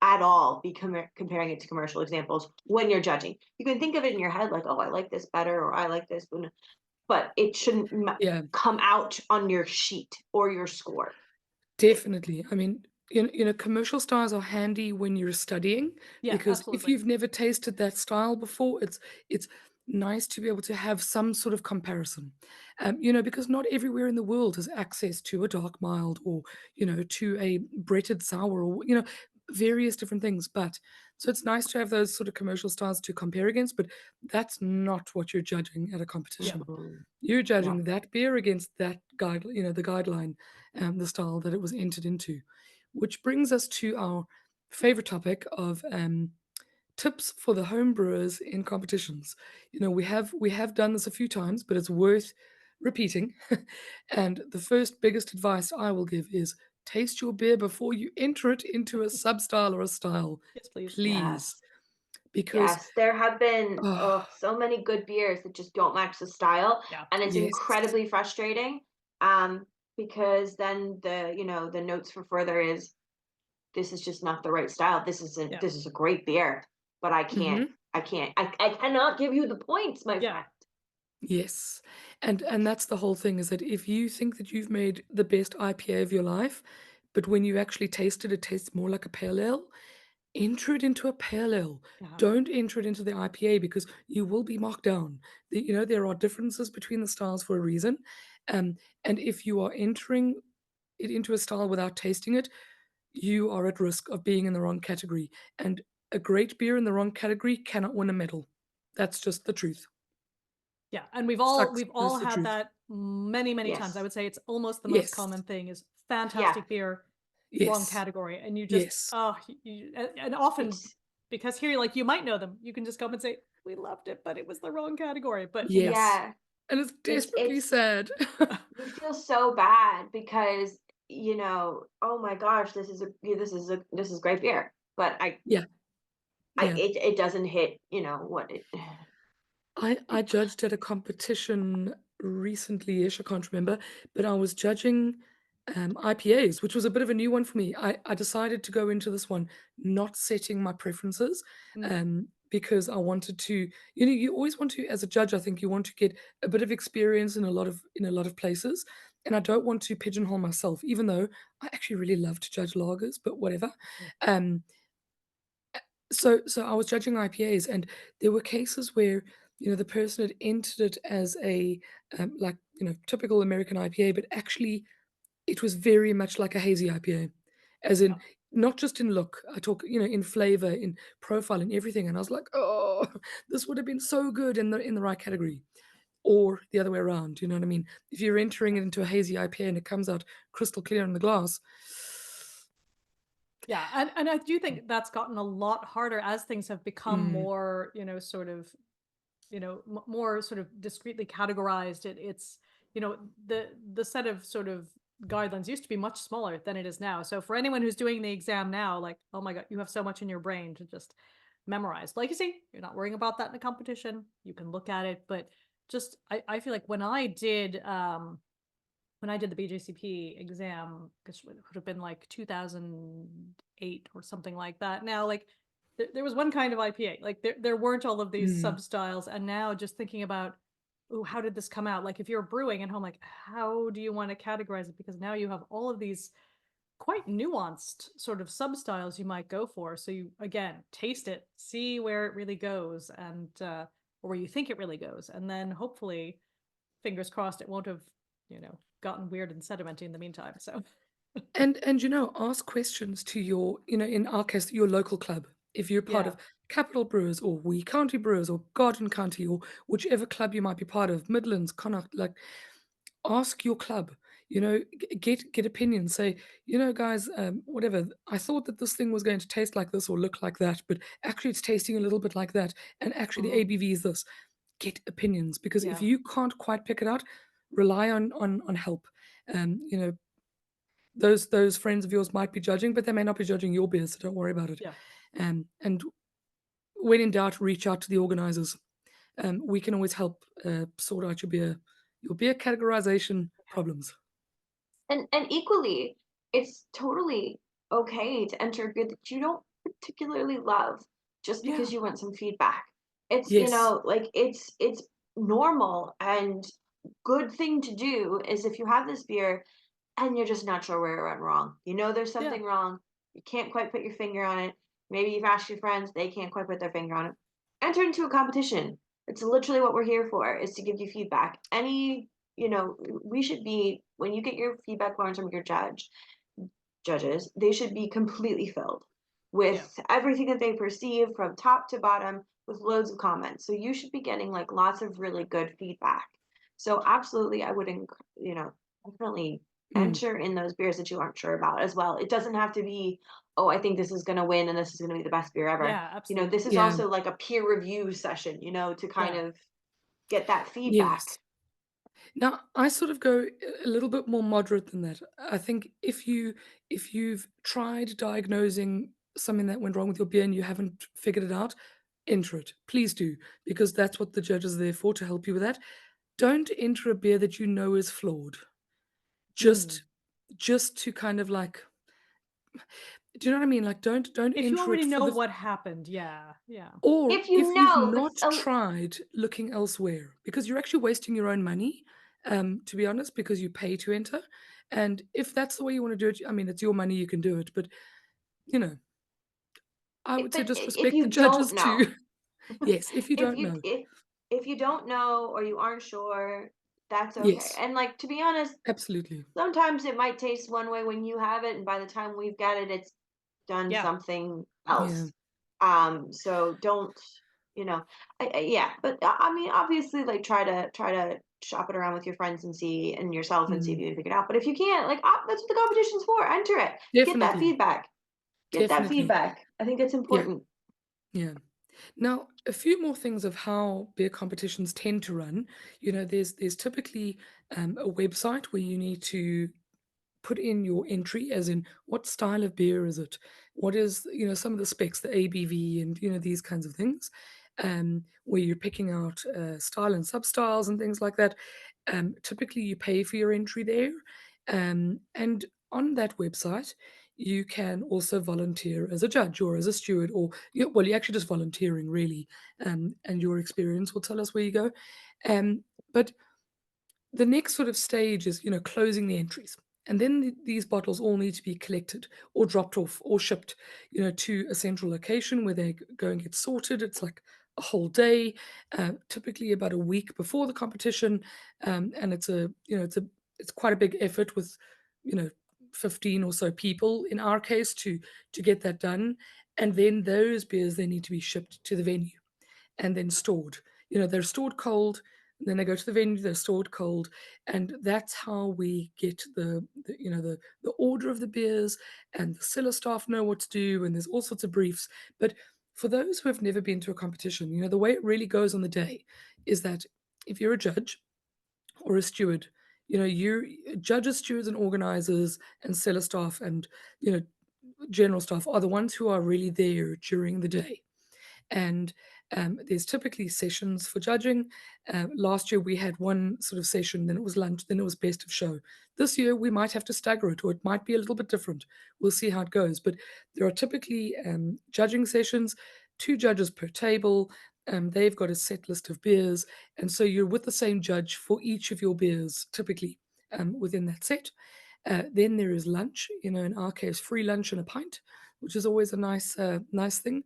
at all be comparing it to commercial examples when you're judging. You can think of it in your head like, oh, I like this better, or I like this, but it shouldn't Yeah. come out on your sheet or your score. Definitely. I mean, commercial styles are handy when you're studying Yeah, because if absolutely. you've never tasted that style before, it's nice to be able to have some sort of comparison. Because not everywhere in the world has access to a dark mild or, to a Bretted sour or, various different things. But so it's nice to have those sort of commercial styles to compare against, but that's not what you're judging at a Yeah. competition. Mhm. You're Yeah. judging that beer against that guide, the guideline, the style that it was entered into. Which brings us to our favorite topic of tips for the home brewers in competitions. We have done this a few times, but it's worth repeating. And the first biggest advice I will give is taste your beer before you enter it into a sub style or a style, Yes, please. please, Yes. because Yes, there have been, oh oh, so many good beers that just don't match the style, Yeah. and it's yes, incredibly frustrating, um, because then the notes for further is, "This is just not the right style. Yeah. This is a great beer, but hmm I cannot give you the points, my Yeah. friend." yes, and that's the whole thing is that if you think that you've made the best IPA of your life, but when you actually taste it, it tastes more like a pale ale. Enter it into a pale ale. Yeah. Don't enter it into the IPA because you will be marked down. There are differences between the styles for a reason. Um, and if you are entering it into a style without tasting it, you are at risk of being in the wrong category. And a great beer in the wrong category cannot win a medal. That's just the truth. Yeah. And we've all Sucks, we've but all it's the had truth. that many, many times. I Yes. would say it's almost the most Yes, common thing is Yeah. fantastic beer, wrong yes, category. And you just, yes, and often, It's because here, like, you might know them, you can just come and say, we loved it, but it was the wrong category. But yeah. yes. yeah. And it's desperately It's sad. you feel so bad because, oh my gosh, this is great beer, but Yeah, yeah. it doesn't hit, what it I judged at a competition recently-ish, I can't remember, but I was judging IPAs, which was a bit of a new one for me. I decided to go into this one not setting my preferences Mm, because I wanted to, you always want to, as a judge, I think you want to get a bit of experience in a lot of places. and I don't want to pigeonhole myself, even though I actually really love to judge lagers, but whatever. Mm. Um, so I was judging IPAs, and there were cases where the person had entered it as a like typical American IPA, but actually it was very much like a hazy IPA, as Yeah. in not just in look. I talk in flavor, in profile, in everything, and I was like, oh, this would have been so good in the right category. Or the other way around, you know what I mean? If you're entering it into a hazy IPA and it comes out crystal clear in the glass. Yeah, and I do think that's gotten a lot harder as things have become Mm, more, sort of, more sort of discreetly categorized. It's, the set of sort of guidelines used to be much smaller than it is now. So for anyone who's doing the exam now, like, oh my God, you have so much in your brain to just memorize. Like you see, you're not worrying about that in a competition. You can look at it, but just I feel like when I did the BJCP exam, which would have been like 2008 or something like that. Now, like, there was one kind of IPA. Like, there weren't all of these mm, sub styles. And now, just thinking about, oh, how did this come out? Like, if you're brewing at home, like, how do you want to categorize it? Because now you have all of these quite nuanced sort of sub styles you might go for. So you, again, taste it, see where it really goes, and or where you think it really goes, and then hopefully, fingers crossed, it won't have gotten weird and sedimenty in the meantime. So and ask questions to your in our case your local club. If you're part yeah, of Capital Brewers or We County Brewers or Garden County or whichever club you might be part of, Midlands, Connacht, like ask your club. Get opinions. Say, guys, whatever. I thought that this thing was going to taste like this or look like that, but actually it's tasting a little bit like that. And actually the mhm, ABV is this. Get opinions, because if yeah, you can't quite pick it out, rely on help. You know, those friends of yours might be judging, but they may not be judging your beer, so don't worry about it. yeah. And when in doubt, reach out to the organizers. We can always help sort out your beer categorization problems. And equally, it's totally okay to enter a beer that you don't particularly love just because Yeah, you want some feedback. It's, Yes. like it's normal and good thing to do is if you have this beer and you're just not sure where it went wrong. You know there's yeah, something wrong. You can't quite put your finger on it. Maybe you've asked your friends, they can't quite put their finger on it. Enter into a competition. It's literally what we're here for, is to give you feedback. We should be, when you get your feedback forms from your judges, they should be completely filled yeah, with everything that they perceive from top to bottom with loads of comments. So you should be getting like lots of really good feedback. So absolutely, I would, definitely Mm, enter in those beers that you aren't sure about as well. It doesn't have to be, oh, I think this is going to win and this is going to be the best beer ever. yeah, absolutely. This is yeah. also like a peer review session, to kind Yeah. of get that Yes. feedback. Now, I sort of go a little bit more moderate than that. I think if you've tried diagnosing something that went wrong with your beer and you haven't figured it out, enter it. Please do, because that's what the judges are there for, to help you with that. Don't enter a beer that you know is flawed. Mm. Just just to kind of like, do you know what I mean? Like don't If you enter it already for know the, what happened, yeah, yeah, or If you if you've know, but not so tried looking elsewhere, because you're actually wasting your own money, to be honest, because you pay to enter. And if that's the way you want to do it, I mean, it's your money, you can do it. But, you know, I would say but just if respect the you don't judges know, too. Yes, if you if don't you know. if you don't know or you aren't sure, that's okay. Yes, And like to be honest, absolutely. sometimes it might taste one way when you have it, and by the time we've got it, it's done yeah, something Yeah. else. So don't, yeah. But I mean, obviously, like try to shop it around with your friends and see, and yourself and see if Mm, you can figure it out. But if you can't, like, that's what the competition's for. Enter it. Get that definitely. feedback. Get that Definitely. feedback. I think it's Yeah. important. Yeah. Now, a few more things of how beer competitions tend to run. There's typically a website where you need to put in your entry, as in what style of beer is it, what is some of the specs, the ABV, and these kinds of things, where you're picking out style and sub styles and things like that. Typically you pay for your entry there, and on that website you can also volunteer as a judge or as a steward, or well, you're actually just volunteering really, and your experience will tell us where you go. But the next sort of stage is, closing the entries. And then these bottles all need to be collected or dropped off or shipped, to a central location where they go and get sorted. It's like a whole day, typically about a week before the competition, and it's quite a big effort with, you know, 15 or so people in our case to get that done. And then those beers they need to be shipped to the venue and then stored. They're stored cold. Then they go to the venue. They're stored cold, and that's how we get the order of the beers, and the cellar staff know what to do. And there's all sorts of briefs. But for those who have never been to a competition, the way it really goes on the day is that if you're a judge or a steward, you judges, stewards, and organizers, and cellar staff, and you know general staff are the ones who are really there during the day. And there's typically sessions for judging. Last year we had one sort of session, then it was lunch, then it was best of show. This year we might have to stagger it, or it might be a little bit different. We'll see how it goes. But there are typically judging sessions, 2 judges per table. They've got a set list of beers, and so you're with the same judge for each of your beers, typically within that set. Then there is lunch, in our case, free lunch and a pint, which is always a nice thing,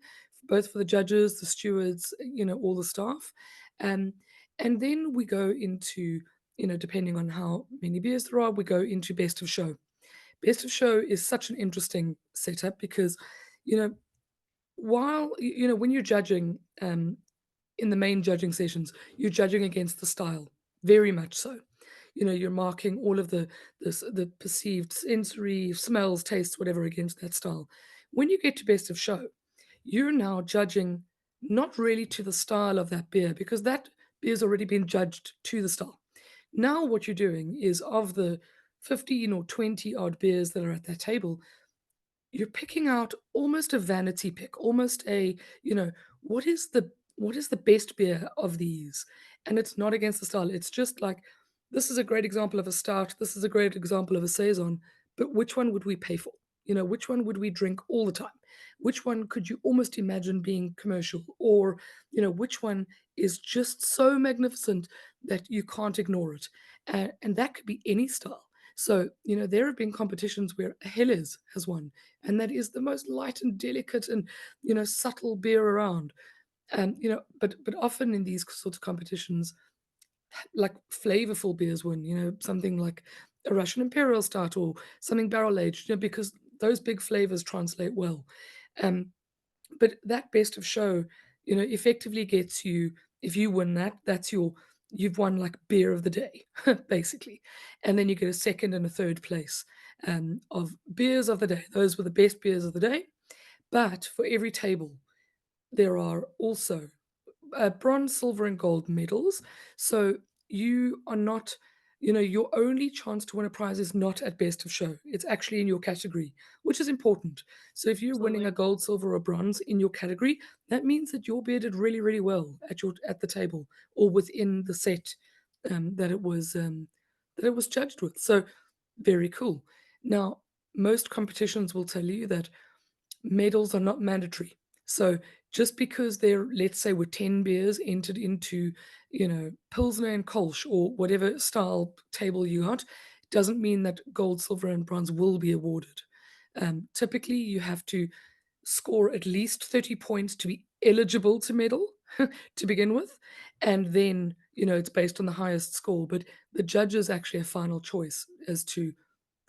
both for the judges, the stewards, all the staff. Um, and then we go into, depending on how many beers there are, we go into best of show. Best of show is such an interesting setup because, you know, when you're judging in the main judging sessions, you're judging against the style, very much so. You're marking all of the perceived sensory smells, tastes, whatever against that style. When you get to best of show, you're now judging not really to the style of that beer because that beer's already been judged to the style. Now what you're doing is, of the 15 or 20 odd beers that are at that table, you're picking out almost a vanity pick, almost a, what is the best beer of these? And it's not against the style. It's just like, this is a great example of a stout, this is a great example of a saison, but which one would we pay for? Which one would we drink all the time? Which one could you almost imagine being commercial? Or, which one is just so magnificent that you can't ignore it? And that could be any style. So, there have been competitions where Helles has won, and that is the most light and delicate and, subtle beer around. But often in these sorts of competitions, like flavorful beers win, something like a Russian Imperial Stout or something barrel aged, because those big flavors translate well. Um, but that best of show, effectively gets you, if you win that, you've won like beer of the day, basically. And then you get a second and a third place of beers of the day. Those were the best beers of the day. But for every table, there are also bronze, silver, and gold medals. So you are not, your only chance to win a prize is not at best of show. It's actually in your category, which is important. So if you're winning a Absolutely. gold, silver, or bronze in your category, that means that your beer did really, really well at the table or within the set that it was judged with. So very cool. Now, most competitions will tell you that medals are not mandatory. So just because there, let's say, were 10 beers entered into, Pilsner and Kolsch or whatever style table you got, doesn't mean that gold, silver, and bronze will be awarded. Typically, you have to score at least 30 points to be eligible to medal to begin with. And then, it's based on the highest score. But the judges actually have final choice as to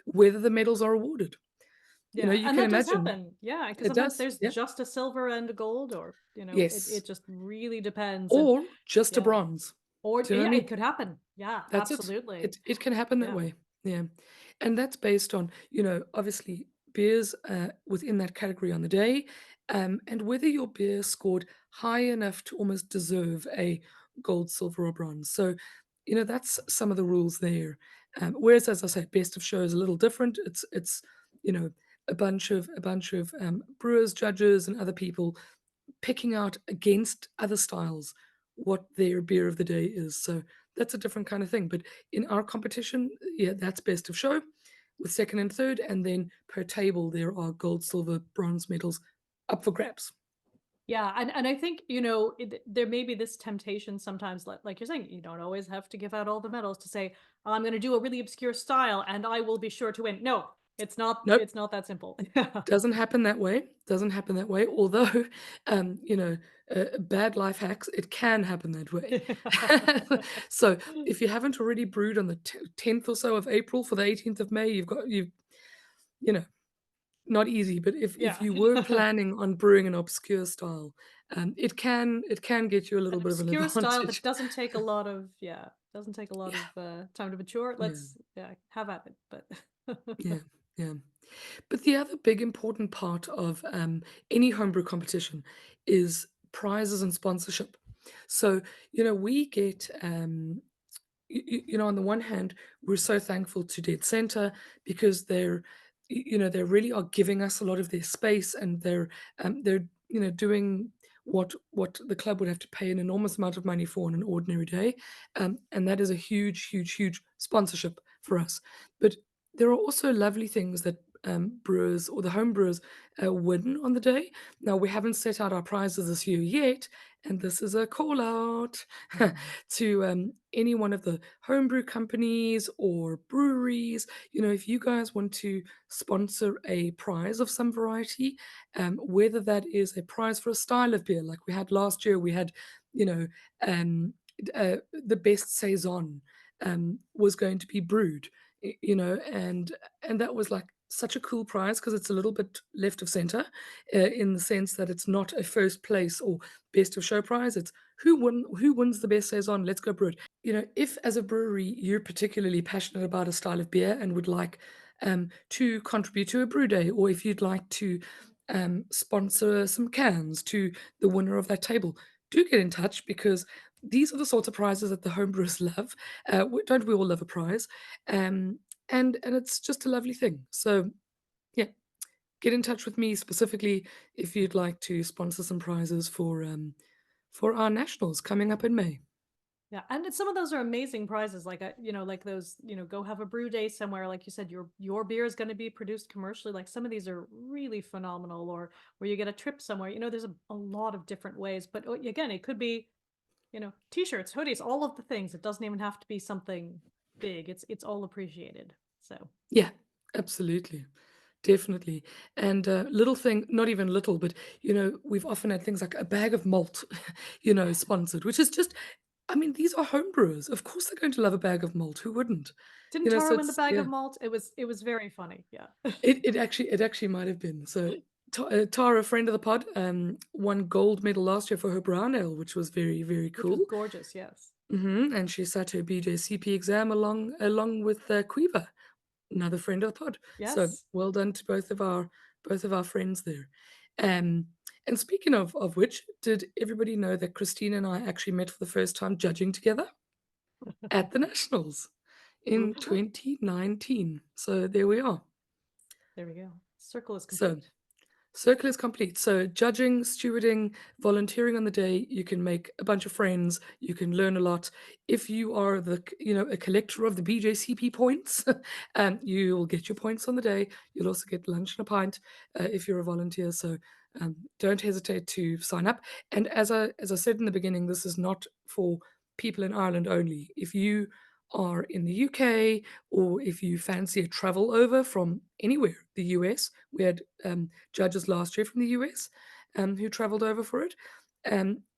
whether the medals are awarded. Yeah, You and can that does imagine happen. Yeah, because it sometimes does. there's Yeah. just a silver and a gold, or Yes. it just really depends. And Or just a yeah, bronze. or Do you know what I yeah, it mean? could happen. Yeah, That's it. absolutely. It can happen that Yeah. way. Yeah. And that's based on, obviously beers within that category on the day, and whether your beer scored high enough to almost deserve a gold, silver, or bronze. So, that's some of the rules there. Whereas, as I said, best of show is a little different. It's a bunch of brewers, judges, and other people picking out against other styles what their beer of the day is. So that's a different kind of thing. But in our competition, yeah, that's best of show with second and third. And then per table, there are gold, silver, bronze medals up for grabs. Yeah, and I think, there may be this temptation sometimes, like you're saying, you don't always have to give out all the medals to say, I'm going to do a really obscure style and I will be sure to win. No, Nope. it's not that simple. Doesn't happen that way, doesn't happen that way, although, you know, bad life hacks, it can happen that way. So, if you haven't already brewed on the 10th or so of April for the 18th of May, you know, not easy, but if Yeah. you were planning on brewing an obscure style, it can get you a An little bit of an obscure style that advantage. doesn't take a lot of, yeah, doesn't take a lot Yeah, of time to mature. yeah, Let's, yeah, have at it. But yeah, yeah. But the other big important part of any homebrew competition is prizes and sponsorship. So, we get, on the one hand, we're so thankful to Dead Center because they really are giving us a lot of their space, and they're doing what the club would have to pay an enormous amount of money for on an ordinary day, and that is a huge, huge, huge sponsorship for us. But there are also lovely things that brewers or the home brewers win on the day. Now, we haven't set out our prizes this year yet, and this is a call out to any one of the homebrew companies or breweries. If you guys want to sponsor a prize of some variety, whether that is a prize for a style of beer, like we had last year, we had, you know, the best saison was going to be brewed, and that was like such a cool prize because it's a little bit left of center, in the sense that it's not a first place or best of show prize. It's who wins the best saison. Let's go brew it. If as a brewery you're particularly passionate about a style of beer and would like to contribute to a brew day, or if you'd like to sponsor some cans to the winner of that table, do get in touch, because these are the sorts of prizes that the homebrewers love. Don't we all love a prize? Um, and it's just a lovely thing. So yeah, get in touch with me specifically if you'd like to sponsor some prizes for our nationals coming up in May. yeah, and some of those are amazing prizes, like like those, go have a brew day somewhere, like you said, your beer is going to be produced commercially. Like some of these are really phenomenal, or where you get a trip somewhere. There's a lot of different ways, but again, it could be, t-shirts, hoodies, all of the things. It doesn't even have to be something big. It's all appreciated. So Yeah, absolutely. Definitely. And little thing, not even little, but we've often had things like a bag of malt, sponsored, which is just, I mean, these are home brewers. Of course they're going to love a bag of malt. Who wouldn't? didn't So Tara win the it's, bag yeah, of malt? It was very funny. Yeah. it actually might have been. So Tara, a friend of the pod, won gold medal last year for her brown ale, which was very, very Which was cool. gorgeous. Yes. And she sat her BJCP exam along with Quiva, another friend of the pod. So Yes. well done to both of our friends there. Um, and speaking of which, did everybody know that Christina and I actually met for the first time judging together at the Nationals in 2019? So there we are. There we go. Circle is So complete. circle is complete. So judging, stewarding, volunteering on the day, you can make a bunch of friends, you can learn a lot. If you are a collector of the BJCP points, you'll get your points on the day. You'll also get lunch and a pint if you're a volunteer. So don't hesitate to sign up. And as I said in the beginning, this is not for people in Ireland only. If you are in the UK, or if you fancy a travel over from anywhere, the US, we had judges last year from the US who traveled over for it.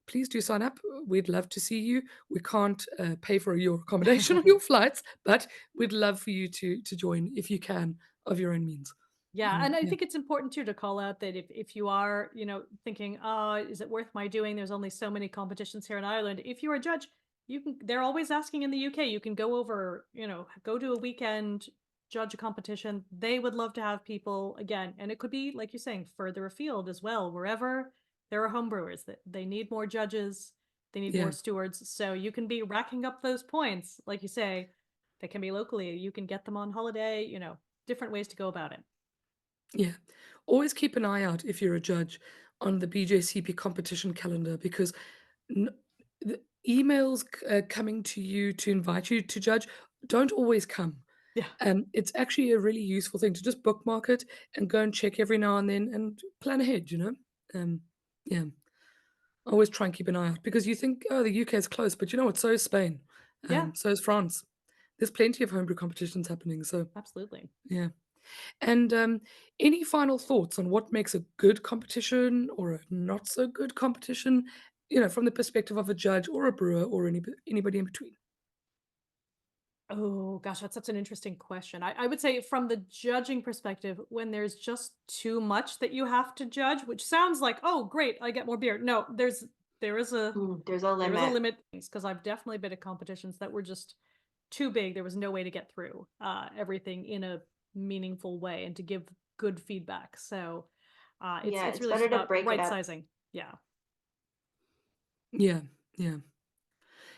Please do sign up. We'd love to see you. We can't pay for your accommodation or your flights, but we'd love for you to join if you can, of your own means. Yeah, and I Yeah, think it's important too to call out that if you are, thinking, is it worth my doing? There's only so many competitions here in Ireland. If you're a judge, they're always asking in the UK. You can go over, go to a weekend, judge a competition. They would love to have people again. And it could be, like you're saying, further afield as well, wherever there are homebrewers that they need more judges, they need more yeah, stewards. So you can be racking up those points, like you say, that can be locally. You can get them on holiday, different ways to go about it. yeah. Always keep an eye out, if you're a judge, on the BJCP competition calendar, because n- the emails coming to you to invite you to judge don't always come. Yeah. It's actually a really useful thing to just bookmark it and go and check every now and then and plan ahead. Um, yeah. I always try and keep an eye out because you think, oh, the UK is close, but you know what? So is Spain. Yeah, So is France. There's plenty of homebrew competitions happening. So absolutely. yeah. And any final thoughts on what makes a good competition or a not so good competition? From the perspective of a judge or a brewer or anybody in between. Oh gosh, that's such an interesting question. I would say from the judging perspective, when there's just too much that you have to judge, which sounds like, oh great, I get more beer. No, there is a There's a there is a limit. limit, because I've definitely been at competitions that were just too big. There was no way to get through everything in a meaningful way and to give good feedback. So it's Yeah, it's it's really just better to about break it right up. sizing. Yeah. Yeah, yeah.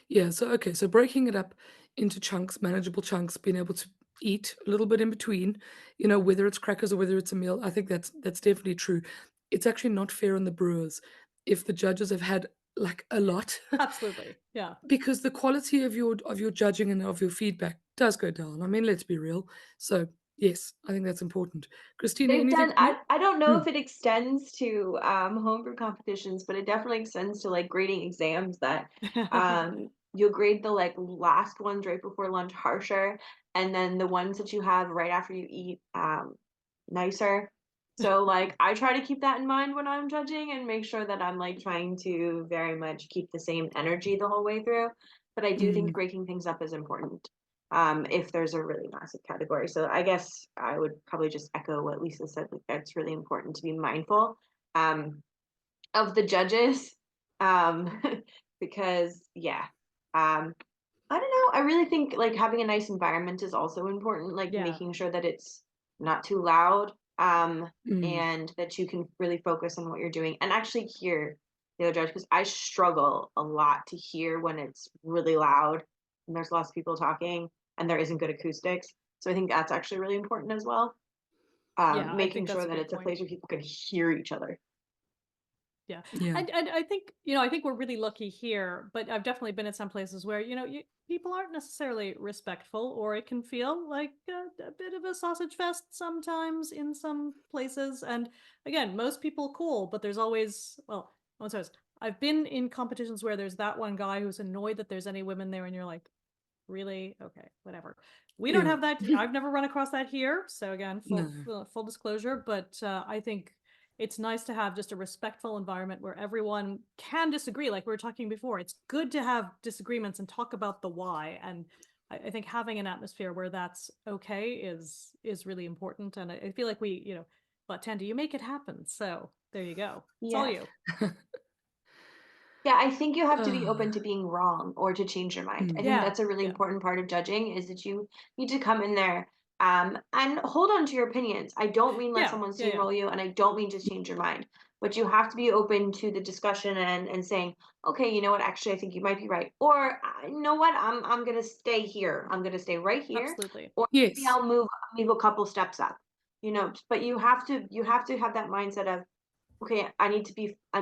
Yeah, so okay, so breaking it up into chunks, manageable chunks, being able to eat a little bit in between, whether it's crackers or whether it's a meal, I think that's definitely true. It's actually not fair on the brewers if the judges have had like a lot Absolutely. Yeah. because the quality of your judging and of your feedback does go down. I mean, let's be real. So yes, I think that's important. Christina, They've anything done from you? I don't know Mm, if it extends to, homebrew competitions, but it definitely extends to, like, grading exams that, you'll grade the, like, last ones right before lunch harsher, and then the ones that you have right after you eat, nicer. So, like, I try to keep that in mind when I'm judging and make sure that I'm, like, trying to very much keep the same energy the whole way through, but I do think mm, breaking things up is important, if there's a really massive category. So I guess I would probably just echo what Lisa said. Like that's really important to be mindful um, of the judges, um, because yeah, I don't know. I really think like having a nice environment is also important. Like Yeah. making sure that it's not too loud, mm. and that you can really focus on what you're doing and actually hear the other judge. Because I struggle a lot to hear when it's really loud and there's lots of people talking and there isn't good acoustics. So I think that's actually really important as well. Yeah, I Making think that's sure a that good it's a point. place where people can hear each other. Yeah. Yeah, And I think, I think we're really lucky here, but I've definitely been at some places where, people aren't necessarily respectful, or it can feel like a bit of a sausage fest sometimes in some places. And again, most people cool, but there's always, well, one says, I've been in competitions where there's that one guy who's annoyed that there's any women there, and you're like, really? Okay, whatever. We don't ew. have that. I've never run across that here. So again, No. full disclosure, but I think it's nice to have just a respectful environment where everyone can disagree. Like we were talking before, it's good to have disagreements and talk about the why. And I think having an atmosphere where that's okay is really important. And I feel like we, but Tandy, you make it happen. So there you go. It's all Yeah. you. Yeah, I think you have to be open Ah, to being wrong or to change your mind. I mm, think Yeah. that's a really Yeah. important part of judging is that you need to come in there and hold on to your opinions. I don't mean let Yeah. someone Yeah. Yeah. steamroll you, and I don't mean just change your mind. But you have to be open to the discussion and saying, okay, you know what? Actually, I think you might be right. Or you know what? I'm gonna stay here. I'm gonna stay right here. Absolutely. Or maybe yes. I'll move a couple steps up. But you have to have that mindset of okay, I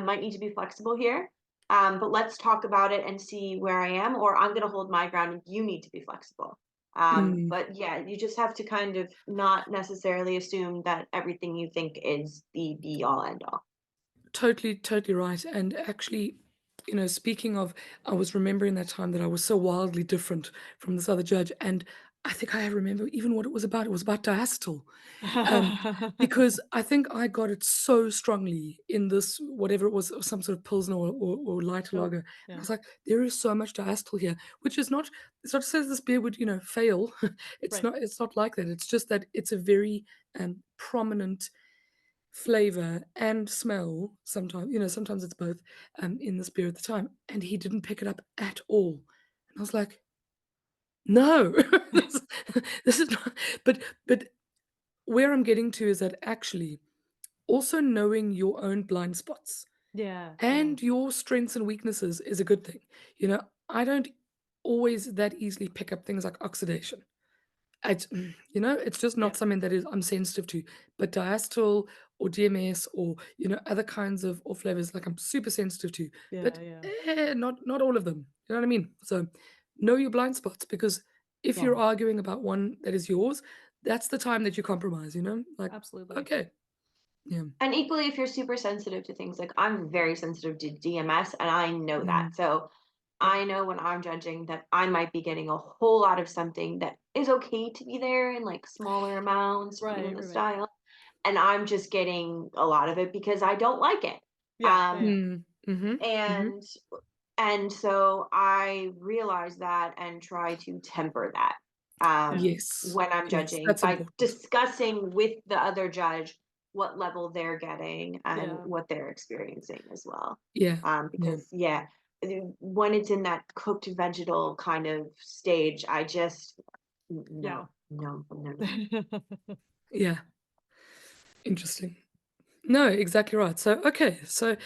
might need to be flexible here. But let's talk about it and see where I am, or I'm gonna hold my ground and you need to be flexible. Mm. But yeah, you just have to kind of not necessarily assume that everything you think is the be all end all. Totally, totally right. And actually, speaking of, I was remembering that time that I was so wildly different from this other judge. And I think I remember even what it was about. It was about diacetyl. Um, because I think I got it so strongly in this, whatever it was, some sort of Pilsner or light Oh, lager. And I yeah. was like, there is so much diacetyl here, which is not, it's not to say this beer would, fail. Right. It's not like that. It's just that it's a very prominent flavor and smell sometimes, sometimes it's both, in this beer at the time, and he didn't pick it up at all. And I was like, "No, this this is not." But where I'm getting to is that actually also knowing your own blind spots Yeah. Yeah. and your strengths and weaknesses is a good thing. I don't always that easily pick up things like oxidation. It's just Yeah. not something that is I'm sensitive to. But diacetyl or DMS or other kinds of or flavors like I'm super sensitive to. Yeah. But Yeah. not all of them. You know what I mean? So know your blind spots because if Yeah. you're arguing about one that is yours, that's the time that you compromise. Like Absolutely. okay, Yeah. And equally, if you're super sensitive to things, like I'm very sensitive to DMS, and I know that. So Yeah. I know when I'm judging that I might be getting a whole lot of something that is okay to be there in like smaller amounts, depending on Right, the right, right. style. And I'm just getting a lot of it because I don't like it. Yeah, yeah, yeah. Um, Mm-hmm. Mm-hmm. and and so I realize that and try to temper that Yes. when I'm Yes, judging that's by important. discussing with the other judge what level they're getting and Yeah. what they're experiencing as well. Yeah. Yeah. Because yeah, when it's in that cooked vegetal kind of stage, I just Yeah. no. Yeah. Interesting. No, exactly right. So, okay, so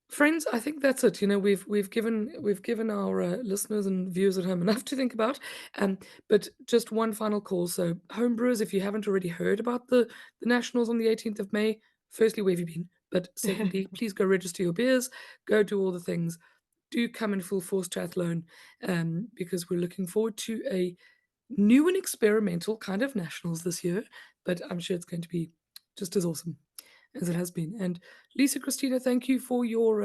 friends, I think that's it. You know, we've given our listeners and viewers at home enough to think about. But just one final call. So, homebrewers, if you haven't already heard about the nationals on the 18th of May, firstly, where have you been? But secondly, please go register your beers, go do all the things. Do come in full force triathlon, because we're looking forward to a new and experimental kind of nationals this year. But I'm sure it's going to be just as awesome as it has been. And Lisa, Christina, thank you for your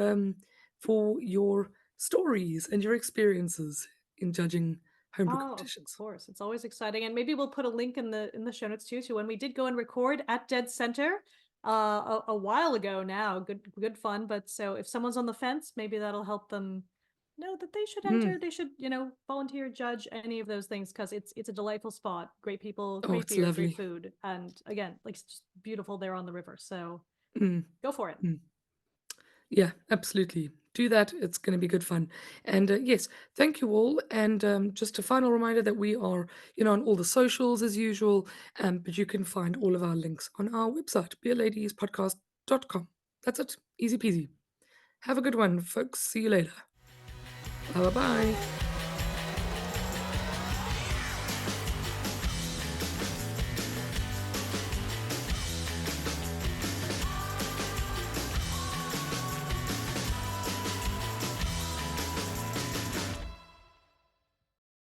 stories and your experiences in judging homebrew Oh, of competitions. course. It's always exciting. And maybe we'll put a link in the show notes too to when we did go and record at Dead Center a while ago now. Good fun. But so if someone's on the fence, maybe that'll help them know that they should enter, Mm. they should, volunteer, judge, any of those things, because it's a delightful spot. Great people, Oh, great it's beer, great lovely. food. And again, like it's just beautiful there on the river. So Mm. go for it. Mm. Yeah, absolutely. Do that. It's going to be good fun. And yes, thank you all. And just a final reminder that we are, on all the socials as usual. But you can find all of our links on our website, beerladiespodcast.com. That's it. Easy peasy. Have a good one, folks. See you later. Bye bye.